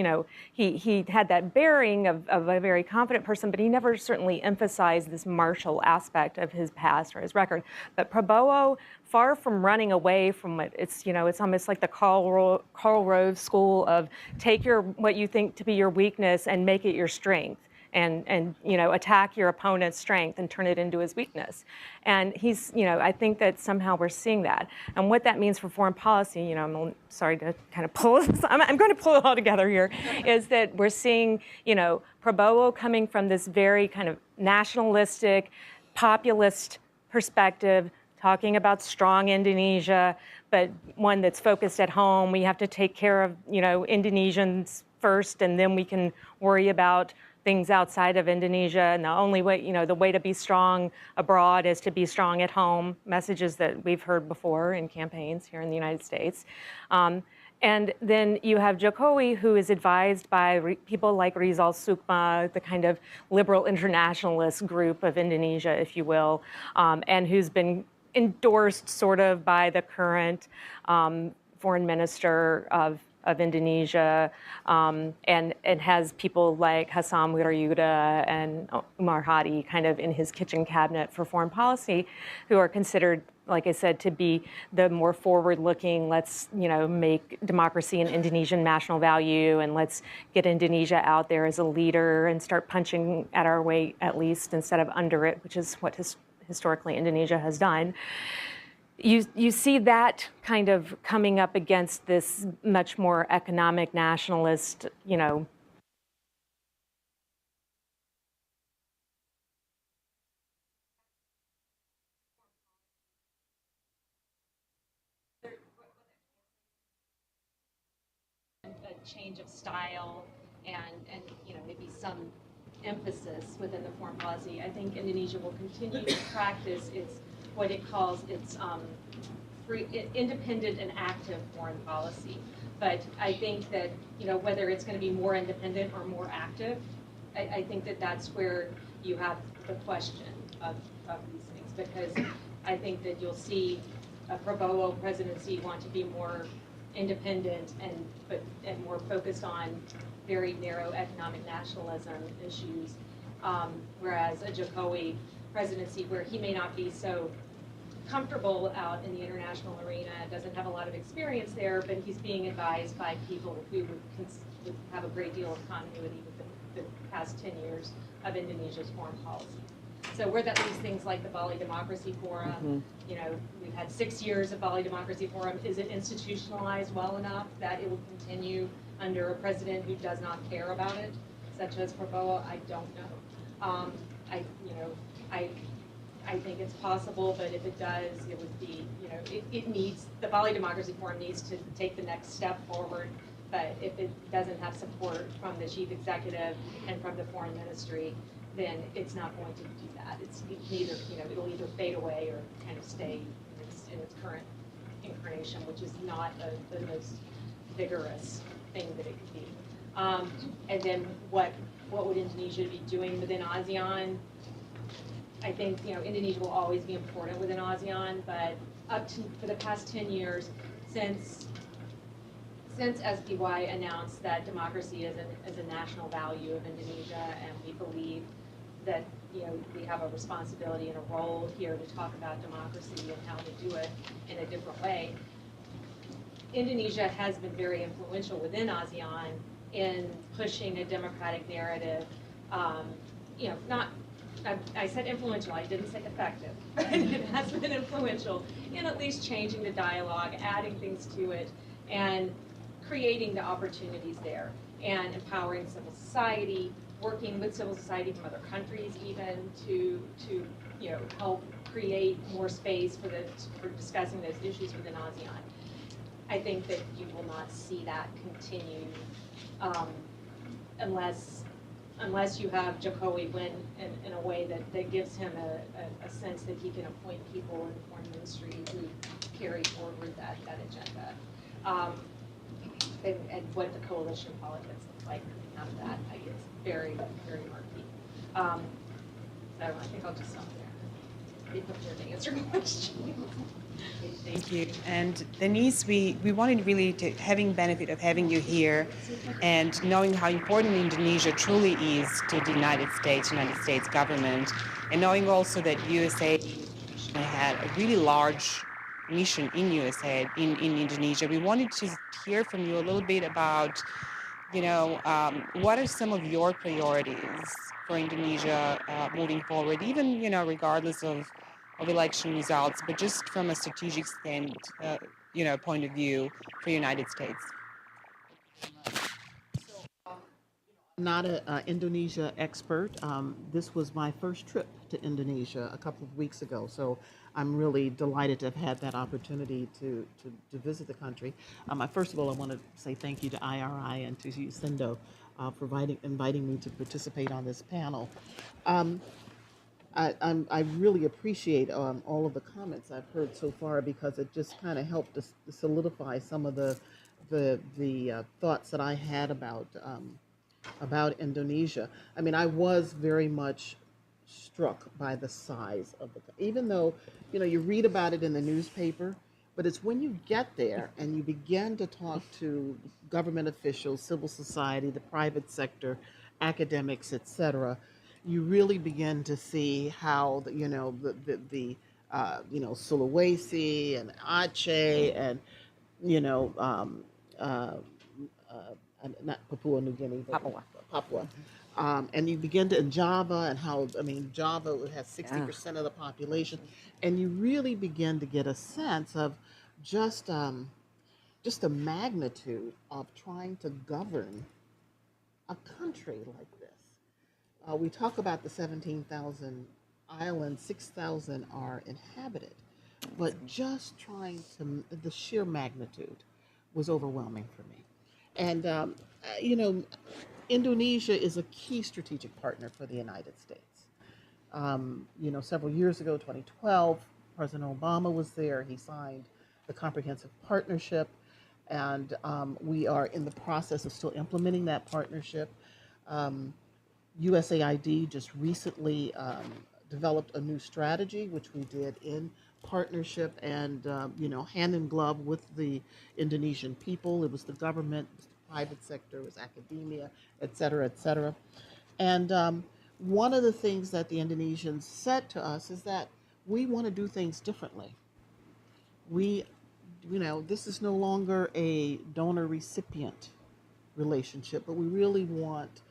he had that bearing of a very confident person, but he never certainly emphasized this martial aspect of his past or his record. But Prabowo, far from running away from it, it's almost like the Karl Rove school of take what you think to be your weakness and make it your strength. And attack your opponent's strength and turn it into his weakness. And he's, I think that somehow we're seeing that. And what that means for foreign policy, I'm sorry to kind of pull this, I'm going to pull it all together here, is that we're seeing, Prabowo coming from this very kind of nationalistic, populist perspective, talking about strong Indonesia, but one that's focused at home. We have to take care of, Indonesians first, and then we can worry about things outside of Indonesia, and the only way, the way to be strong abroad is to be strong at home, messages that we've heard before in campaigns here in the United States. And then you have Jokowi, who is advised by people like Rizal Sukma, the kind of liberal internationalist group of Indonesia, if you will, and who's been endorsed sort of by the current foreign minister of Indonesia, and has people like Hassam Wirayuda and Umar Hadi kind of in his kitchen cabinet for foreign policy, who are considered, like I said, to be the more forward-looking, let's make democracy an Indonesian national value, and let's get Indonesia out there as a leader and start punching at our weight at least instead of under it, which is what historically Indonesia has done. You see that kind of coming up against this much more economic nationalist, a change of style and maybe some emphasis within the foreign policy. I think Indonesia will continue to practice what it calls its independent and active foreign policy. But I think that, whether it's going to be more independent or more active, I think that that's where you have the question of these things, because I think that you'll see a Prabowo presidency want to be more independent and more focused on very narrow economic nationalism issues, whereas a Jokowi presidency where he may not be so comfortable out in the international arena, doesn't have a lot of experience there, but he's being advised by people who would have a great deal of continuity with the past 10 years of Indonesia's foreign policy. So where that leaves things like the Bali Democracy Forum, you know, we've had 6 years of Bali Democracy Forum. Is it institutionalized well enough that it will continue under a president who does not care about it, such as Prabowo? I don't know. I think it's possible, but if it does, it would be, you know, it needs, the Bali Democracy Forum needs to take the next step forward. But if it doesn't have support from the chief executive and from the foreign ministry, then it's not going to do that. It's neither, you know, it'll either fade away or kind of stay in its current incarnation, which is not the most vigorous thing that it could be. And then what would Indonesia be doing within ASEAN? I think, you know, Indonesia will always be important within ASEAN, but for the past 10 years, since SPY announced that democracy is a national value of Indonesia, and we believe that, you know, we have a responsibility and a role here to talk about democracy and how to do it in a different way. Indonesia has been very influential within ASEAN in pushing a democratic narrative. You know, not, I said influential, I didn't say effective. It has been influential in at least changing the dialogue, adding things to it, and creating the opportunities there, and empowering civil society, working with civil society from other countries even to you know, help create more space for discussing those issues within ASEAN. I think that you will not see that continue unless you have Jokowi win in a way that gives him a sense that he can appoint people in the foreign ministry who carry forward that agenda. And what the coalition politics look like coming out of that, I think it's very, very murky. So I think I'll just stop there. Be prepared to answer questions. Thank you. And Denise, we wanted really to, having benefit of having you here and knowing how important Indonesia truly is to the United States government, and knowing also that USAID had a really large mission in USAID in Indonesia. We wanted to hear from you a little bit about, you know, what are some of your priorities for Indonesia moving forward, even, you know, regardless of election results, but just from a strategic you know, point of view for the United States. I'm not an Indonesia expert. This was my first trip to Indonesia a couple of weeks ago, so I'm really delighted to have had that opportunity to visit the country. First of all, I want to say thank you to IRI and to USINDO for inviting me to participate on this panel. I really appreciate all of the comments I've heard so far, because it just kind of helped to solidify some of the thoughts that I had about Indonesia. I mean, I was very much struck by the size of even though, you know, you read about it in the newspaper, but it's when you get there and you begin to talk to government officials, civil society, the private sector, academics, etc., you really begin to see how you know the you know, Sulawesi and Aceh and, you know, not Papua New Guinea, but Papua. And you begin to, in Java, and how, I mean, Java has 60% of the population, and you really begin to get a sense of just the magnitude of trying to govern a country like this. We talk about the 17,000 islands, 6,000 are inhabited, but just trying to, the sheer magnitude was overwhelming for me. And, you know, Indonesia is a key strategic partner for the United States. You know, several years ago, 2012, President Obama was there. He signed the Comprehensive Partnership, and we are in the process of still implementing that partnership. USAID just recently developed a new strategy, which we did in partnership and, you know, hand in glove with the Indonesian people. It was the government, it was the private sector, it was academia, et cetera, et cetera. And one of the things that the Indonesians said to us is that we want to do things differently. We, this is no longer a donor-recipient relationship, but we really want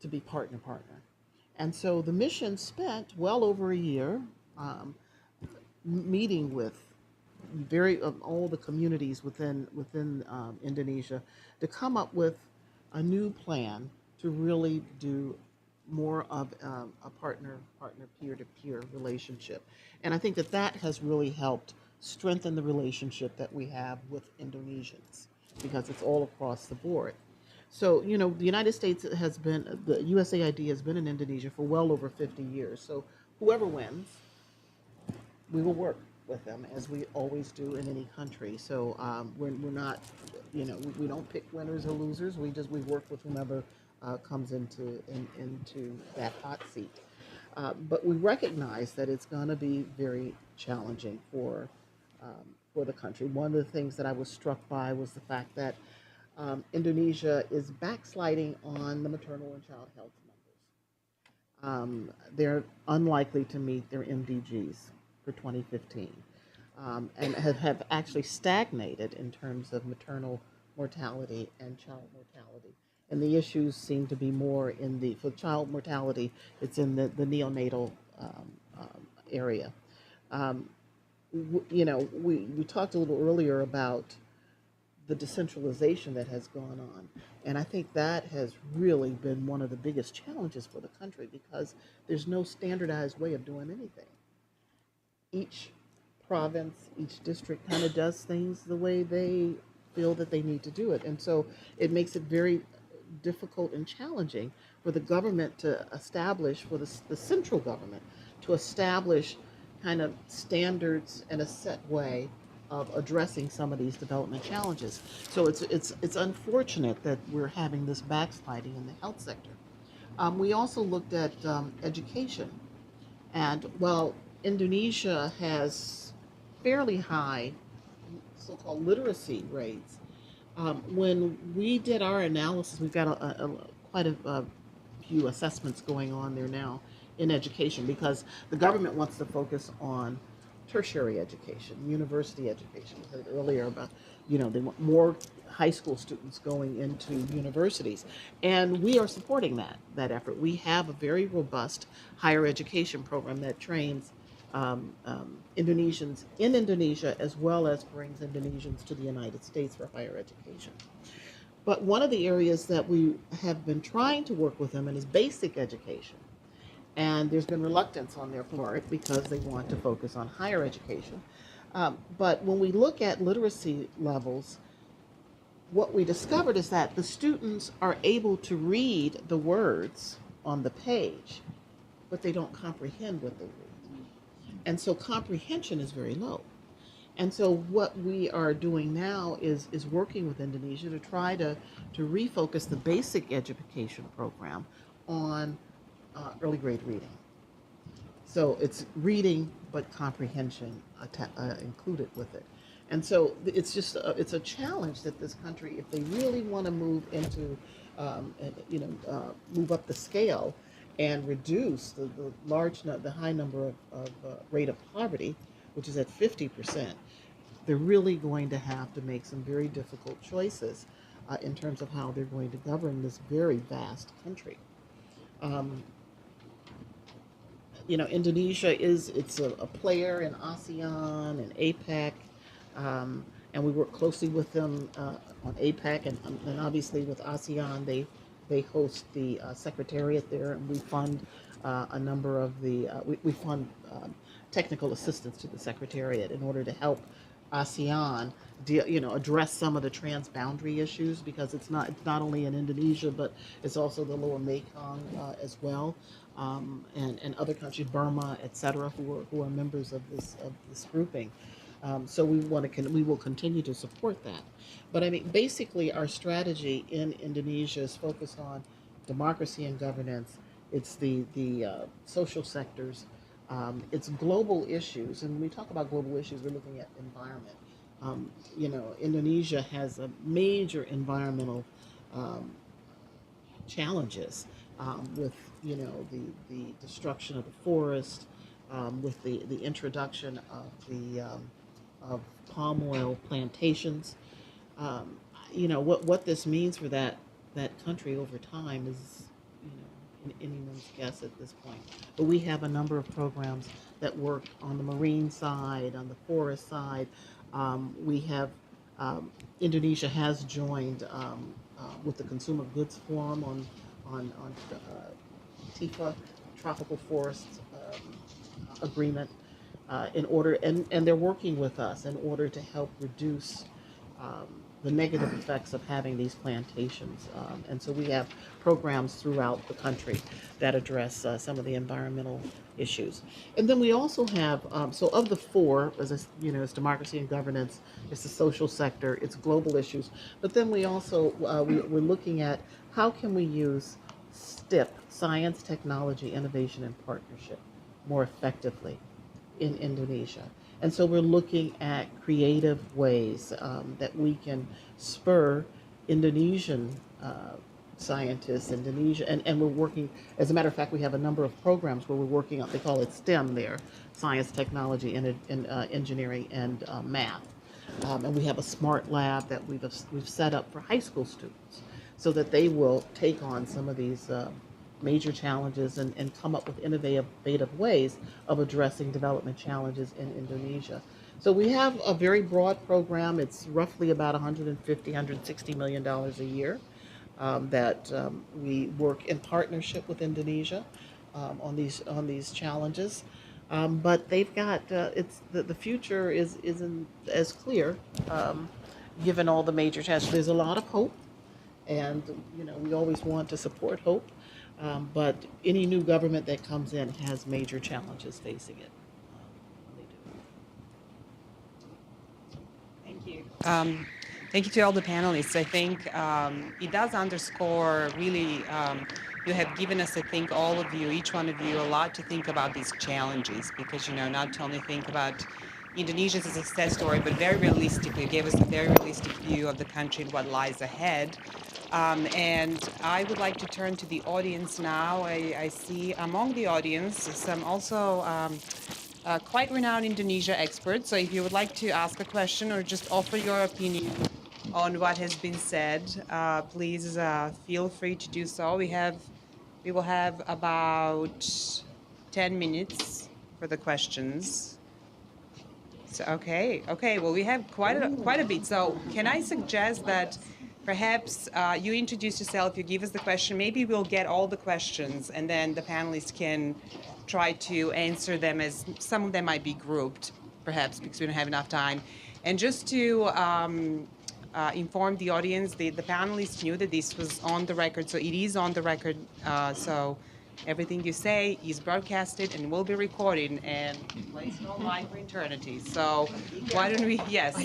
to be partner-partner. And so the mission spent well over a year meeting with all the communities within Indonesia to come up with a new plan to really do more of a partner peer-to-peer relationship. And I think that has really helped strengthen the relationship that we have with Indonesians, because it's all across the board. So, the United States the USAID has been in Indonesia for well over 50 years. So whoever wins, we will work with them, as we always do in any country. So we're not, we don't pick winners or losers. We work with whomever comes into that hot seat. But we recognize that it's going to be very challenging for the country. One of the things that I was struck by was the fact that Indonesia is backsliding on the maternal and child health numbers. They're unlikely to meet their MDGs for 2015, and have actually stagnated in terms of maternal mortality and child mortality. And the issues seem to be more for child mortality, it's in the neonatal area. We talked a little earlier about the decentralization that has gone on. And I think that has really been one of the biggest challenges for the country, because there's no standardized way of doing anything. Each province, each district kind of does things the way they feel that they need to do it. And so it makes it very difficult and challenging for the government to establish, for the central government to establish kind of standards and a set way of addressing some of these development challenges. So it's unfortunate that we're having this backsliding in the health sector. We also looked at education, and while Indonesia has fairly high so-called literacy rates, when we did our analysis, we've got quite a few assessments going on there now in education, because the government wants to focus on tertiary education, university education. We heard earlier about, they want more high school students going into universities. And we are supporting that effort. We have a very robust higher education program that trains Indonesians in Indonesia, as well as brings Indonesians to the United States for higher education. But one of the areas that we have been trying to work with them in is basic education. And there's been reluctance on their part because they want to focus on higher education. But when we look at literacy levels, what we discovered is that the students are able to read the words on the page, but they don't comprehend what they read. And so comprehension is very low. And so what we are doing now is working with Indonesia to try to refocus the basic education program on early grade reading. So it's reading, but comprehension included with it. And so it's just it's a challenge that this country, if they really want to move into, move up the scale and reduce the high number of rate of poverty, which is at 50%, they're really going to have to make some very difficult choices in terms of how they're going to govern this very vast country. Indonesia it's a player in ASEAN and APEC, and we work closely with them on APEC, and obviously with ASEAN, they host the secretariat there, and we fund a number of we fund technical assistance to the secretariat in order to help ASEAN address some of the transboundary issues, because it's not only in Indonesia, but it's also the lower Mekong as well, and other countries, Burma, etc., who are members of this grouping. So we will continue to support that. But I mean, basically, our strategy in Indonesia is focused on democracy and governance. It's the social sectors. It's global issues, and when we talk about global issues, we're looking at environment. Indonesia has a major environmental challenges with the destruction of the forest, with the introduction of palm oil plantations. What this means for that country over time is, anyone's guess at this point. But we have a number of programs that work on the marine side, on the forest side. We have Indonesia has joined with the Consumer Goods Forum on TIFA, Tropical Forest Agreement, in order, and they're working with us in order to help reduce the negative effects of having these plantations. And so we have programs throughout the country that address some of the environmental issues. And then we also have, so of the four, it's democracy and governance, it's the social sector, it's global issues. But then we also, we're looking at how can we use STIP, science, technology, innovation, and partnership, more effectively in Indonesia. And so we're looking at creative ways that we can spur Indonesian scientists, and we're working, as a matter of fact, we have a number of programs where we're working on, they call it STEM there, science, technology, and engineering, and math. And we have a smart lab that we've set up for high school students so that they will take on some of these major challenges and come up with innovative ways of addressing development challenges in Indonesia. So we have a very broad program. It's roughly about $160 million a year that we work in partnership with Indonesia on these challenges. But they've got the future isn't as clear given all the major challenges. There's a lot of hope, and we always want to support hope. But any new government that comes in has major challenges facing it. They do. Thank you. Thank you to all the panelists. I think it does underscore really, you have given us, I think, all of you, each one of you, a lot to think about these challenges because, not only think about Indonesia as a success story, but very realistically, gave us a very realistic view of the country and what lies ahead. And I would like to turn to the audience now. I see among the audience some also quite renowned Indonesia experts. So if you would like to ask a question or just offer your opinion on what has been said, please feel free to do so. We will have about 10 minutes for the questions. So, okay. Well, we have quite a bit. So can I suggest that perhaps you introduce yourself, you give us the question, maybe we'll get all the questions and then the panelists can try to answer them, as some of them might be grouped, perhaps because we don't have enough time. And just to inform the audience, the panelists knew that this was on the record, so it is on the record, so everything you say is broadcasted and will be recorded and placed online for eternity. So why don't we, yes.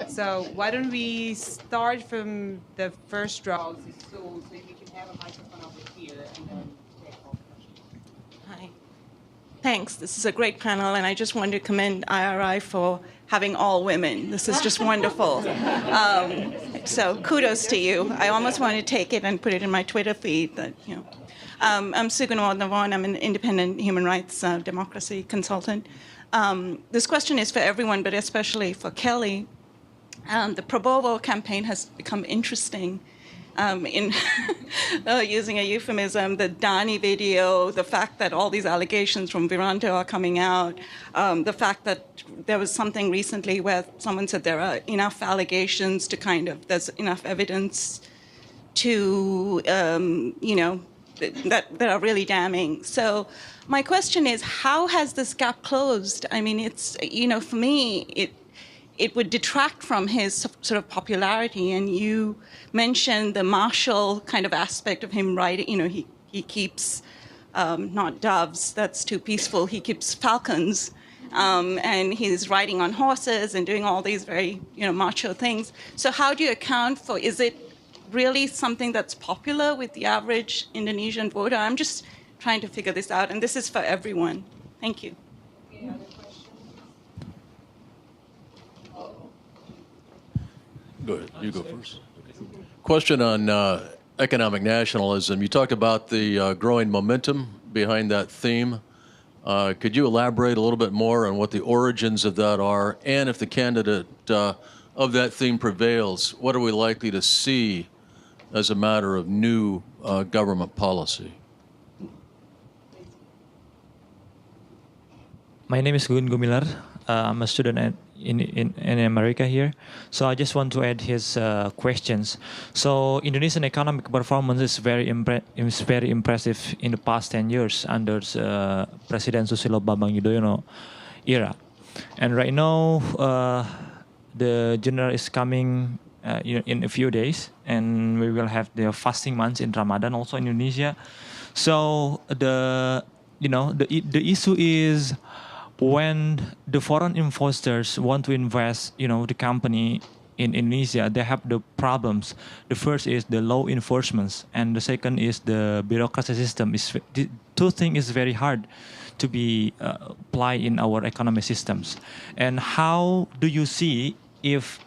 So why don't we start from the first row, so if we can have a microphone over here and then take all the questions. Hi. Thanks. This is a great panel, and I just wanted to commend IRI for having all women. This is just wonderful. So kudos to you. I almost want to take it and put it in my Twitter feed that, I'm Sugun Wadnavan. I'm an independent human rights democracy consultant. This question is for everyone, but especially for Kelley. The Pro Bono campaign has become interesting in using a euphemism, the Dani video, the fact that all these allegations from Viranto are coming out, the fact that there was something recently where someone said there are enough allegations to there's enough evidence to, that are really damning. So my question is, how has this gap closed? I mean, it's, for me, it would detract from his sort of popularity. And you mentioned the martial kind of aspect of him writing. He keeps not doves, that's too peaceful. He keeps falcons, and he's riding on horses and doing all these very, macho things. So how do you account for, is it really something that's popular with the average Indonesian voter? I'm just trying to figure this out, and this is for everyone. Thank you. Any other questions? Go ahead. You go first. Question on economic nationalism. You talked about the growing momentum behind that theme. Could you elaborate a little bit more on what the origins of that are, and if the candidate of that theme prevails, what are we likely to see as a matter of new government policy? My name is Gun Gumilar. I'm a student in America here. So I just want to add his questions. So Indonesian economic performance is very impressive in the past 10 years under President Susilo Bambang Yudhoyono era. And right now, the general is coming in a few days, and we will have the fasting months in Ramadan also in Indonesia. So the issue is, when the foreign investors want to invest, the company in Indonesia, they have the problems. The first is the law enforcement, and the second is the bureaucracy system. The two things is very hard to be applied in our economic systems. And how do you see if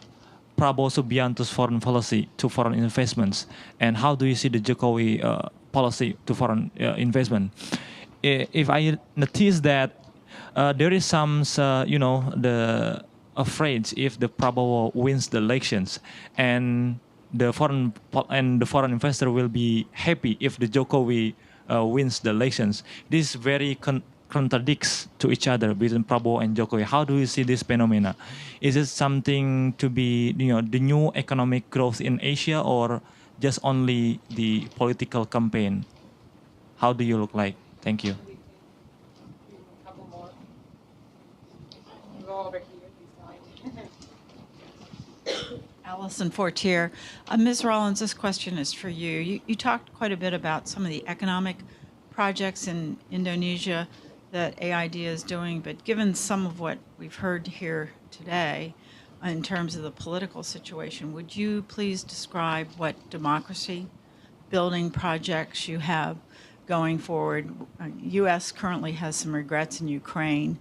Prabowo Subianto's foreign policy to foreign investments, and how do you see the Jokowi policy to foreign investment? If I notice that there is some, the afraid if the Prabowo wins the elections, and the foreign investor will be happy if the Jokowi wins the elections. This very contradicts to each other between Prabowo and Jokowi. How do you see this phenomena? Is it something to be, the new economic growth in Asia, or just only the political campaign? How do you look like? Thank you. Alison Fortier. Ms. Rollins, this question is for you. You talked quite a bit about some of the economic projects in Indonesia that AID is doing, but given some of what we've heard here today in terms of the political situation, would you please describe what democracy building projects you have going forward? U.S. currently has some regrets in Ukraine,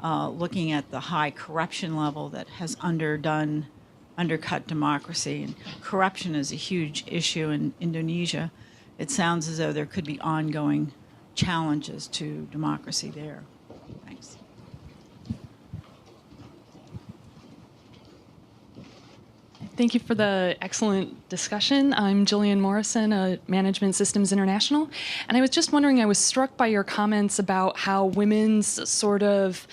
looking at the high corruption level that has undercut democracy. And corruption is a huge issue in Indonesia. It sounds as though there could be ongoing challenges to democracy there. Thanks. Thank you for the excellent discussion. I'm Jillian Morrison, Management Systems International. And I was just wondering, I was struck by your comments about how women's sort of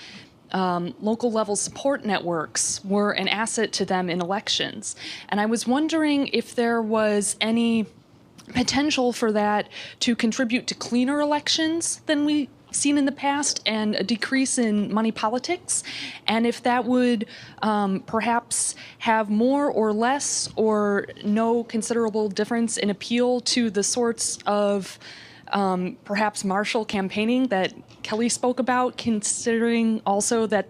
local level support networks were an asset to them in elections. And I was wondering if there was any potential for that to contribute to cleaner elections than we've seen in the past, and a decrease in money politics, and if that would perhaps have more or less or no considerable difference in appeal to the sorts of perhaps martial campaigning that Kelley spoke about, considering also that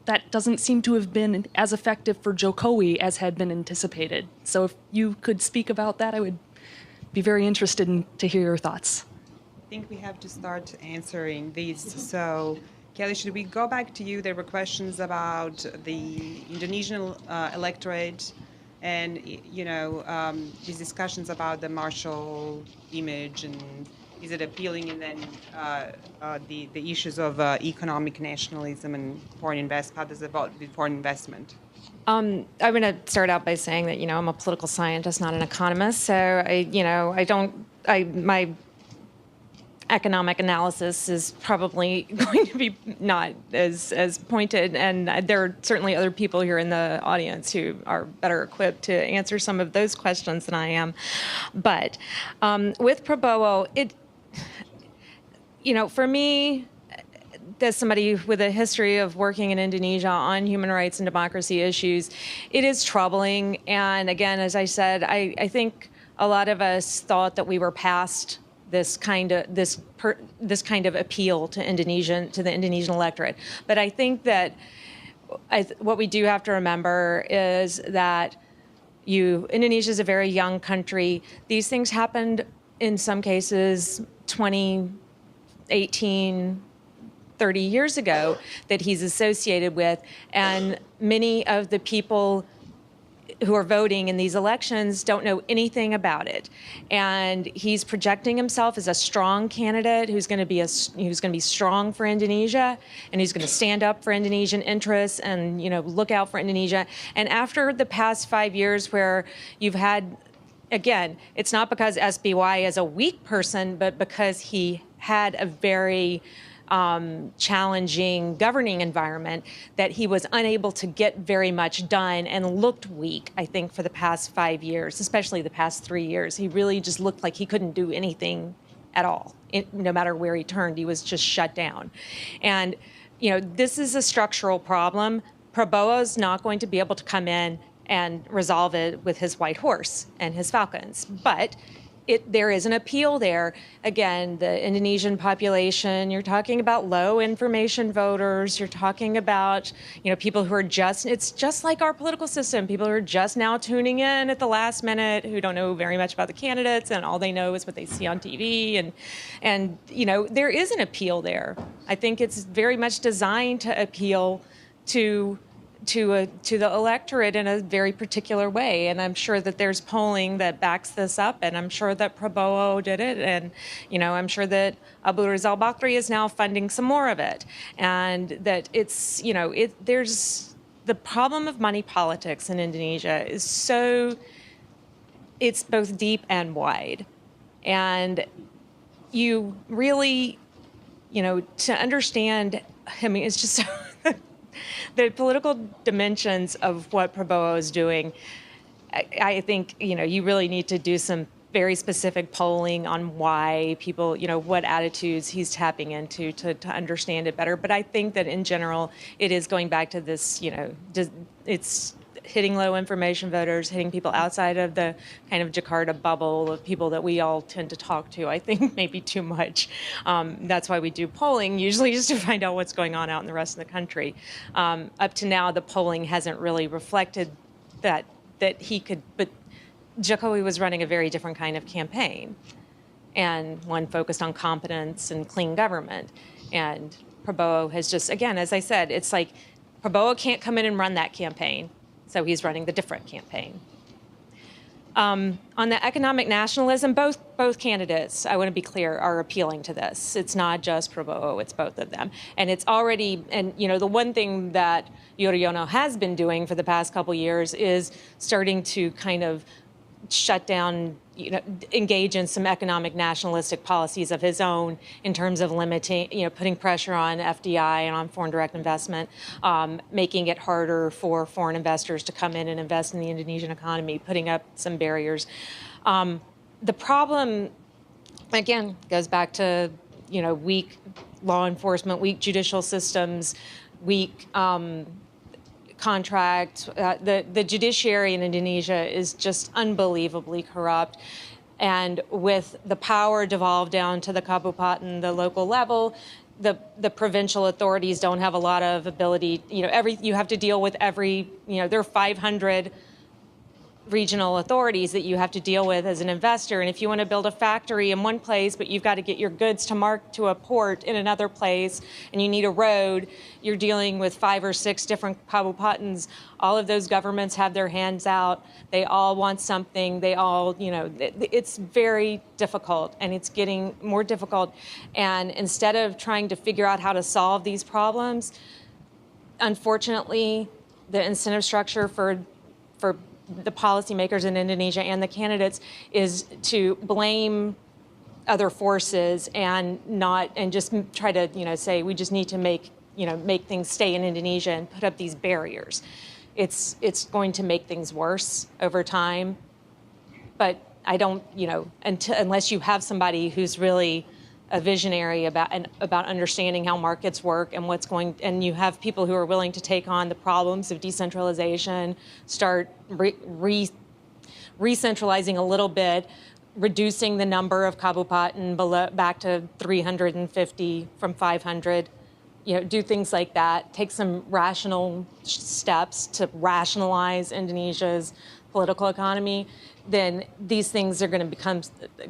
that doesn't seem to have been as effective for Jokowi as had been anticipated. So if you could speak about that, I would be very interested to hear your thoughts. I think we have to start answering these. So, Kelley, should we go back to you? There were questions about the Indonesian electorate and, these discussions about the martial image, and is it appealing, and then the issues of economic nationalism and foreign investment. How does it vote with foreign investment? I'm going to start out by saying that, I'm a political scientist, not an economist. So my economic analysis is probably going to be not as pointed. And there are certainly other people here in the audience who are better equipped to answer some of those questions than I am. But with Prabowo, for me, as somebody with a history of working in Indonesia on human rights and democracy issues, it is troubling. And again, as I said, I think a lot of us thought that we were past this kind of appeal to the Indonesian electorate. But I think that what we do have to remember is that Indonesia is a very young country. These things happened in some cases 20, 18, 30 years ago that he's associated with, and many of the people who are voting in these elections don't know anything about it, and he's projecting himself as a strong candidate who's going to be strong for Indonesia, and who's going to stand up for Indonesian interests and look out for Indonesia. And after the past 5 years, where you've had, again, it's not because SBY is a weak person, but because he had a very challenging governing environment, that he was unable to get very much done and looked weak, I think, for the past 5 years, especially the past 3 years. He really just looked like he couldn't do anything at all. No matter where he turned, he was just shut down. And, this is a structural problem. Prabowo's not going to be able to come in and resolve it with his white horse and his falcons. But there is an appeal there. Again, the Indonesian population, you're talking about low information voters, you're talking about, people who are it's just like our political system, people who are just now tuning in at the last minute, who don't know very much about the candidates, and all they know is what they see on TV. And there is an appeal there. I think it's very much designed to appeal to the electorate in a very particular way. And I'm sure that there's polling that backs this up, and I'm sure that Prabowo did it, and I'm sure that Abu Rizal Bakri is now funding some more of it, and that it's there's the problem of money politics in Indonesia is it's both deep and wide, and you really to understand, I mean, it's just so the political dimensions of what Prabowo is doing, I think, you really need to do some very specific polling on why people, what attitudes he's tapping into to understand it better. But I think that in general, it is going back to this, it's hitting low information voters, hitting people outside of the kind of Jakarta bubble of people that we all tend to talk to, I think maybe too much. That's why we do polling, usually just to find out what's going on out in the rest of the country. Up to now, the polling hasn't really reflected that he could, but Jokowi was running a very different kind of campaign, and one focused on competence and clean government. And Prabowo has just, again, as I said, it's like Prabowo can't come in and run that campaign, so he's running the different campaign. On the economic nationalism, both candidates, I want to be clear, are appealing to this. It's not just Prabowo, it's both of them. And it's already, and the one thing that Yudhoyono has been doing for the past couple years is starting to kind of shut down, engage in some economic nationalistic policies of his own in terms of limiting, putting pressure on FDI and on foreign direct investment, making it harder for foreign investors to come in and invest in the Indonesian economy, putting up some barriers. The problem, again, goes back to, weak law enforcement, weak judicial systems, weak contract. The judiciary in Indonesia is just unbelievably corrupt. And with the power devolved down to the kabupaten, the local level, the provincial authorities don't have a lot of ability. You have to deal with every, there are 500 regional authorities that you have to deal with as an investor. And if you want to build a factory in one place, but you've got to get your goods to a port in another place, and you need a road, you're dealing with 5 or 6 different kabupatens. All of those governments have their hands out. They all want something. They all, it's very difficult, and it's getting more difficult. And instead of trying to figure out how to solve these problems, unfortunately, the incentive structure for the policymakers in Indonesia and the candidates is to blame other forces and just try to say we just need to make things stay in Indonesia and put up these barriers. It's going to make things worse over time. But I don't unless you have somebody who's really a visionary about understanding how markets work and and you have people who are willing to take on the problems of decentralization, start re-centralizing a little bit, reducing the number of kabupaten back to 350 from 500, do things like that, take some rational steps to rationalize Indonesia's political economy, then these things are going to become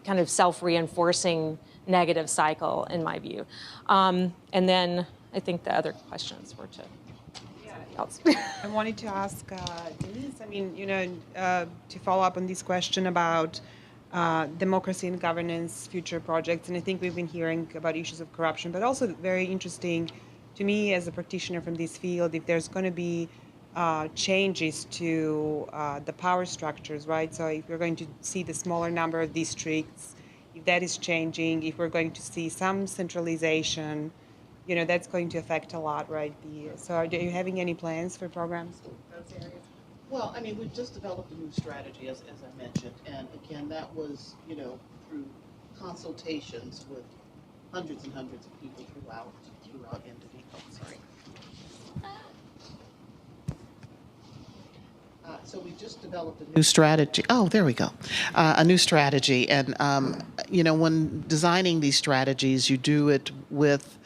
kind of self-reinforcing negative cycle, in my view. And then I think the other questions were to... else. I wanted to ask Denise, I mean, to follow up on this question about democracy and governance, future projects, and I think we've been hearing about issues of corruption, but also very interesting to me as a practitioner from this field, if there's going to be changes to the power structures, right? So if we're going to see the smaller number of districts, if that is changing, if we're going to see some centralization, that's going to affect a lot, right? So are you having any plans for programs in those areas? Well, I mean, we've just developed a new strategy, as I mentioned, and again, that was, through consultations with hundreds and hundreds of people throughout Indonesia. Sorry. So we just developed a new strategy. Oh, there we go. A new strategy. And, when designing these strategies, you do it with,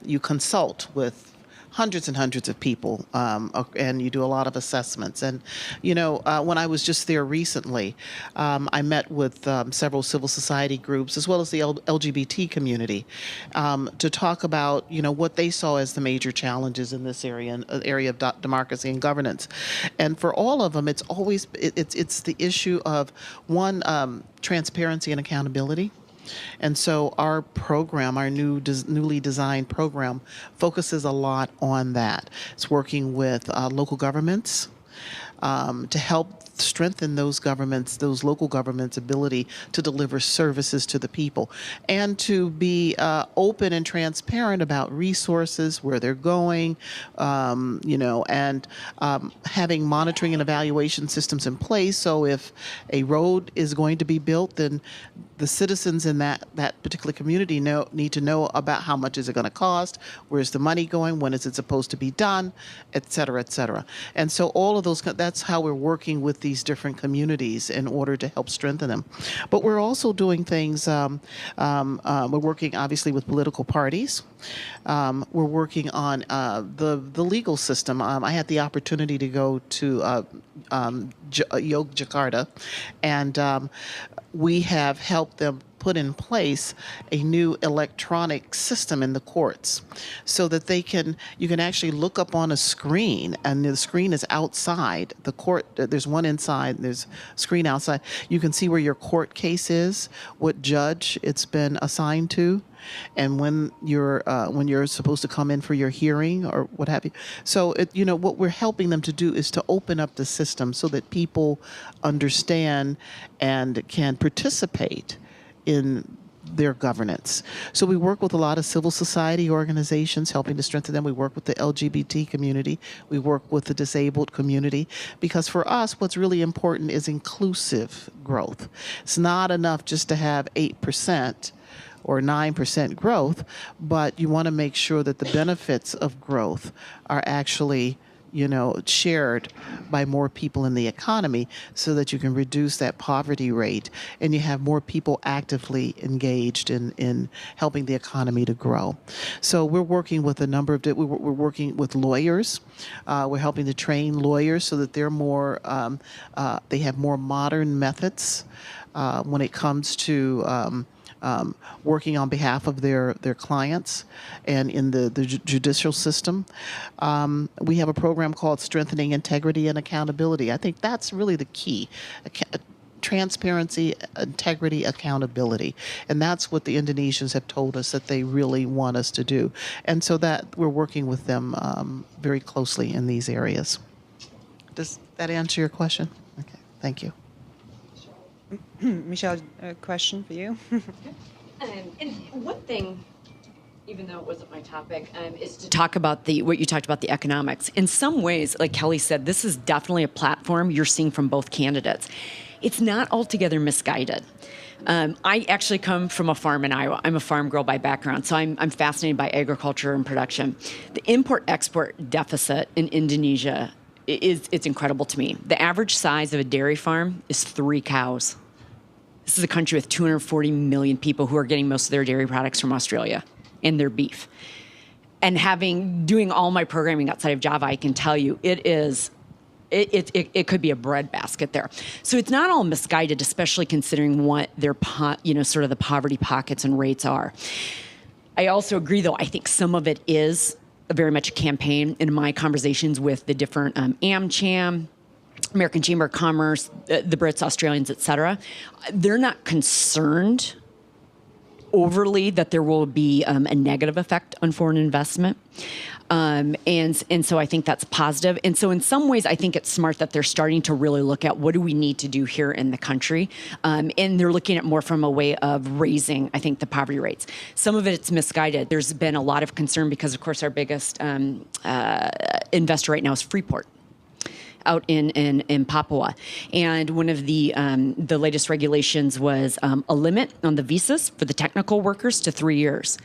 you consult with hundreds and hundreds of people, and you do a lot of assessments. And, when I was just there recently, I met with several civil society groups as well as the LGBT community to talk about, what they saw as the major challenges in this area of democracy and governance. And for all of them, it's always, it's the issue of, one, transparency and accountability. And so our program, our newly designed program, focuses a lot on that. It's working with local governments to help strengthen those local governments' ability to deliver services to the people, and to be open and transparent about resources, where they're going, and having monitoring and evaluation systems in place. So if a road is going to be built, then the citizens in that particular community need to know about how much is it going to cost, where's the money going, when is it supposed to be done, et cetera, et cetera. And so all of those, that's how we're working with these different communities in order to help strengthen them. But we're also doing things, we're working obviously with political parties. We're working on the legal system. I had the opportunity to go to Yogyakarta, and we have helped them put in place a new electronic system in the courts, so that you can actually look up on a screen, and the screen is outside the court. There's one inside, there's a screen outside. You can see where your court case is, what judge it's been assigned to, and when you're supposed to come in for your hearing or what have you. So what we're helping them to do is to open up the system so that people understand and can participate in their governance. So we work with a lot of civil society organizations, helping to strengthen them. We work with the LGBT community. We work with the disabled community, because for us, what's really important is inclusive growth. It's not enough just to have 8% or 9% growth, but you want to make sure that the benefits of growth are actually shared by more people in the economy, so that you can reduce that poverty rate and you have more people actively engaged in helping the economy to grow. So we're working with a number of, we're working with lawyers. We're helping to train lawyers so that they're more, they have more modern methods when it comes to working on behalf of their clients and in the judicial system. We have a program called Strengthening Integrity and Accountability. I think that's really the key. Transparency, integrity, accountability. And that's what the Indonesians have told us that they really want us to do. And so that we're working with them very closely in these areas. Does that answer your question? Okay, thank you. Michelle, a question for you. And one thing, even though it wasn't my topic, is to talk about what you talked about, the economics. In some ways, like Kelley said, this is definitely a platform you're seeing from both candidates. It's not altogether misguided. I actually come from a farm in Iowa. I'm a farm girl by background, so I'm fascinated by agriculture and production. The import-export deficit in Indonesia it's incredible to me. The average size of a dairy farm is 3 cows. This is a country with 240 million people who are getting most of their dairy products from Australia and their beef. And doing all my programming outside of Java, I can tell you it could be a breadbasket there. So it's not all misguided, especially considering what their sort of the poverty pockets and rates are. I also agree, though, I think some of it is very much a campaign in my conversations with the different AmCham, American Chamber of Commerce, the Brits, Australians, et cetera. They're not concerned overly that there will be a negative effect on foreign investment. And so I think that's positive. And so in some ways, I think it's smart that they're starting to really look at what do we need to do here in the country. And they're looking at more from a way of raising, I think, the poverty rates. Some of it's misguided. There's been a lot of concern because, of course, our biggest investor right now is Freeport out in Papua. And one of the latest regulations was a limit on the visas for the technical workers to 3 years.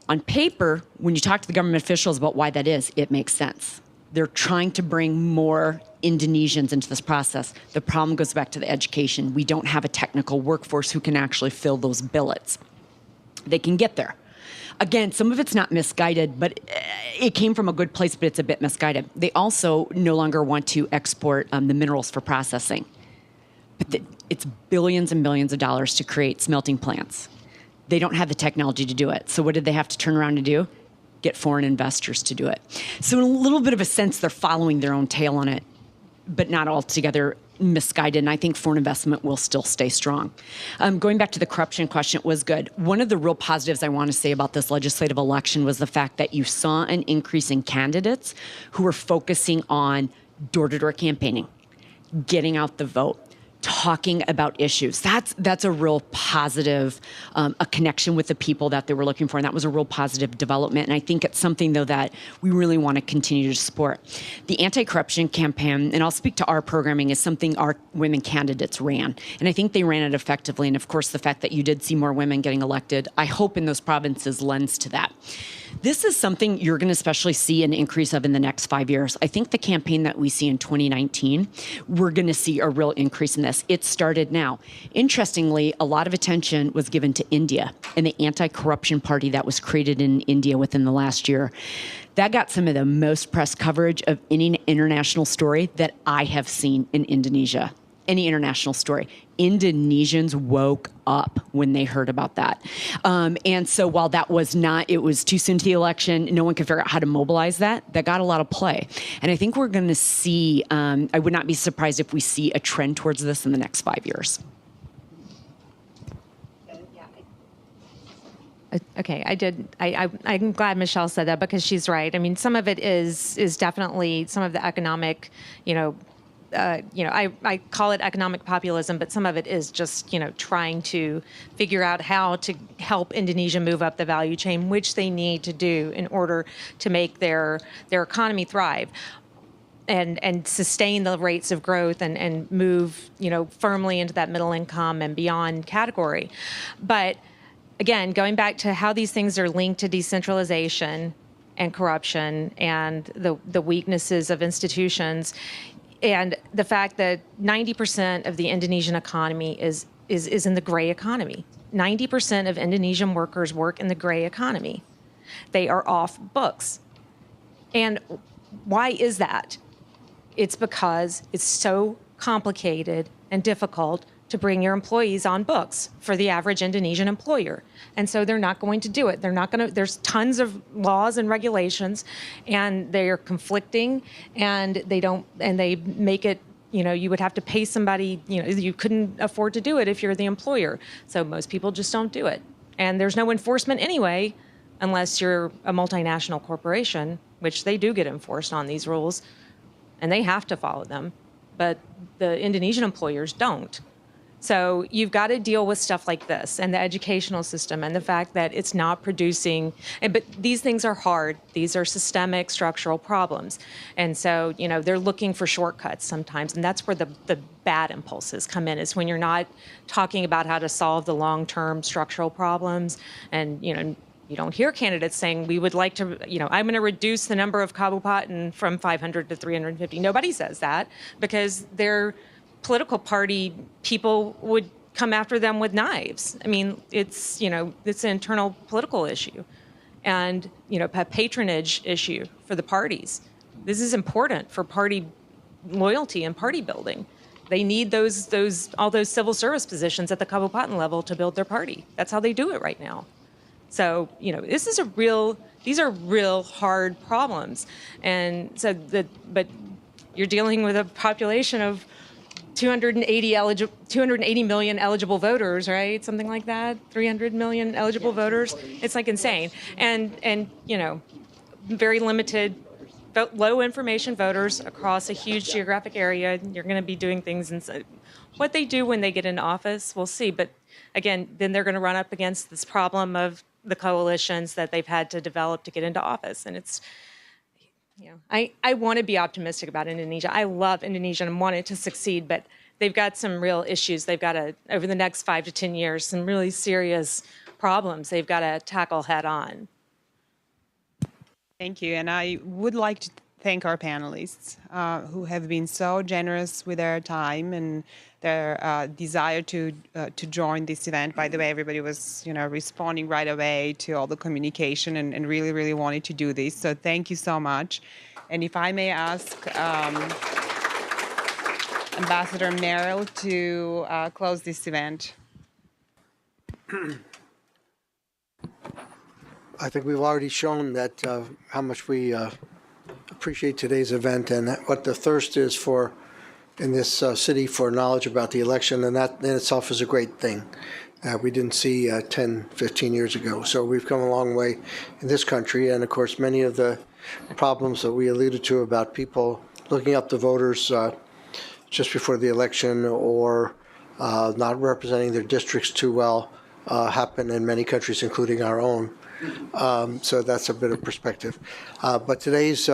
On paper, when you talk to the government officials about why that is, it makes sense. They're trying to bring more Indonesians into this process. The problem goes back to the education. We don't have a technical workforce who can actually fill those billets. They can get there. Again, some of it's not misguided, but it came from a good place, but it's a bit misguided. They also no longer want to export the minerals for processing. But it's billions and billions of dollars to create smelting plants. They don't have the technology to do it. So what did they have to turn around and do? Get foreign investors to do it. So in a little bit of a sense, they're following their own tail on it, but not altogether misguided. And I think foreign investment will still stay strong. Going back to the corruption question, it was good. One of the real positives I want to say about this legislative election was the fact that you saw an increase in candidates who were focusing on door-to-door campaigning, getting out the vote, talking about issues. That's a real positive, a connection with the people that they were looking for. And that was a real positive development. And I think it's something, though, that we really want to continue to support. The anti-corruption campaign, and I'll speak to our programming, is something our women candidates ran. And I think they ran it effectively. And of course, the fact that you did see more women getting elected, I hope in those provinces lends to that. This is something you're going to especially see an increase of in the next 5 years. I think the campaign that we see in 2019, we're going to see a real increase in this. It started now. Interestingly, a lot of attention was given to India and the anti-corruption party that was created in India within the last year. That got some of the most press coverage of any international story that I have seen in Indonesia. Any international story. Indonesians woke up when they heard about that. And so while that was not, it was too soon to the election, no one could figure out how to mobilize that got a lot of play. And I think we're going to see, I would not be surprised if we see a trend towards this in the next 5 years. Okay, I'm glad Michelle said that because she's right. I mean, some of it is definitely some of the economic, I call it economic populism, but some of it is just, trying to figure out how to help Indonesia move up the value chain, which they need to do in order to make their economy thrive and sustain the rates of growth and move, firmly into that middle income and beyond category. But again, going back to how these things are linked to decentralization and corruption and the weaknesses of institutions, and the fact that 90% of the Indonesian economy is in the gray economy. 90% of Indonesian workers work in the gray economy. They are off books. And why is that? It's because it's so complicated and difficult to bring your employees on books for the average Indonesian employer. And so they're not going to do it. They're not going to, there's tons of laws and regulations and they're conflicting and they make it, you would have to pay somebody, you couldn't afford to do it if you're the employer. So most people just don't do it. And there's no enforcement anyway, unless you're a multinational corporation, which they do get enforced on these rules and they have to follow them. But the Indonesian employers don't. So you've got to deal with stuff like this and the educational system and the fact that it's not producing, but these things are hard. These are systemic structural problems. And so, they're looking for shortcuts sometimes. And that's where the bad impulses come in, is when you're not talking about how to solve the long-term structural problems. And, you don't hear candidates saying, we would like to, I'm going to reduce the number of kabupaten from 500 to 350. Nobody says that because they're political party people would come after them with knives. I mean, it's an internal political issue and, a patronage issue for the parties. This is important for party loyalty and party building. They need all those civil service positions at the kabupaten level to build their party. That's how they do it right now. So, these are real hard problems. And so but you're dealing with a population of 280 million eligible voters, right? Something like that. 300 million eligible voters. It's like insane. And very limited, low information voters across a huge geographic area. You're going to be doing things inside. What they do when they get into office, we'll see. But again, then they're going to run up against this problem of the coalitions that they've had to develop to get into office. And it's, I want to be optimistic about Indonesia. I love Indonesia and want it to succeed, but they've got some real issues. They've got to, over the next 5 to 10 years, some really serious problems they've got to tackle head on. Thank you. And I would like to thank our panelists who have been so generous with their time and their desire to join this event. By the way, everybody was responding right away to all the communication and really, really wanted to do this. So thank you so much. And if I may ask Ambassador Merrill to close this event. I think we've already shown that how much we appreciate today's event and what the thirst is for in this city for knowledge about the election, and that in itself is a great thing. We didn't see 10, 15 years ago. So we've come a long way in this country, and of course many of the problems that we alluded to about people looking up the voters just before the election or not representing their districts too well happen in many countries, including our own. So that's a bit of perspective. But today's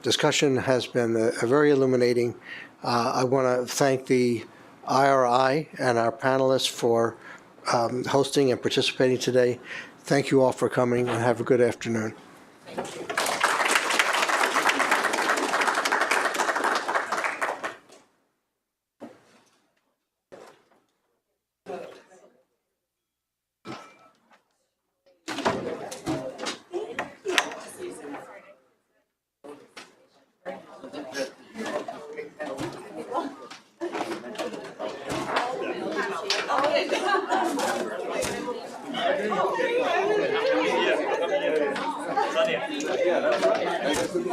discussion has been a very illuminating. I want to thank the IRI and our panelists for hosting and participating today. Thank you all for coming, and have a good afternoon. Thank you.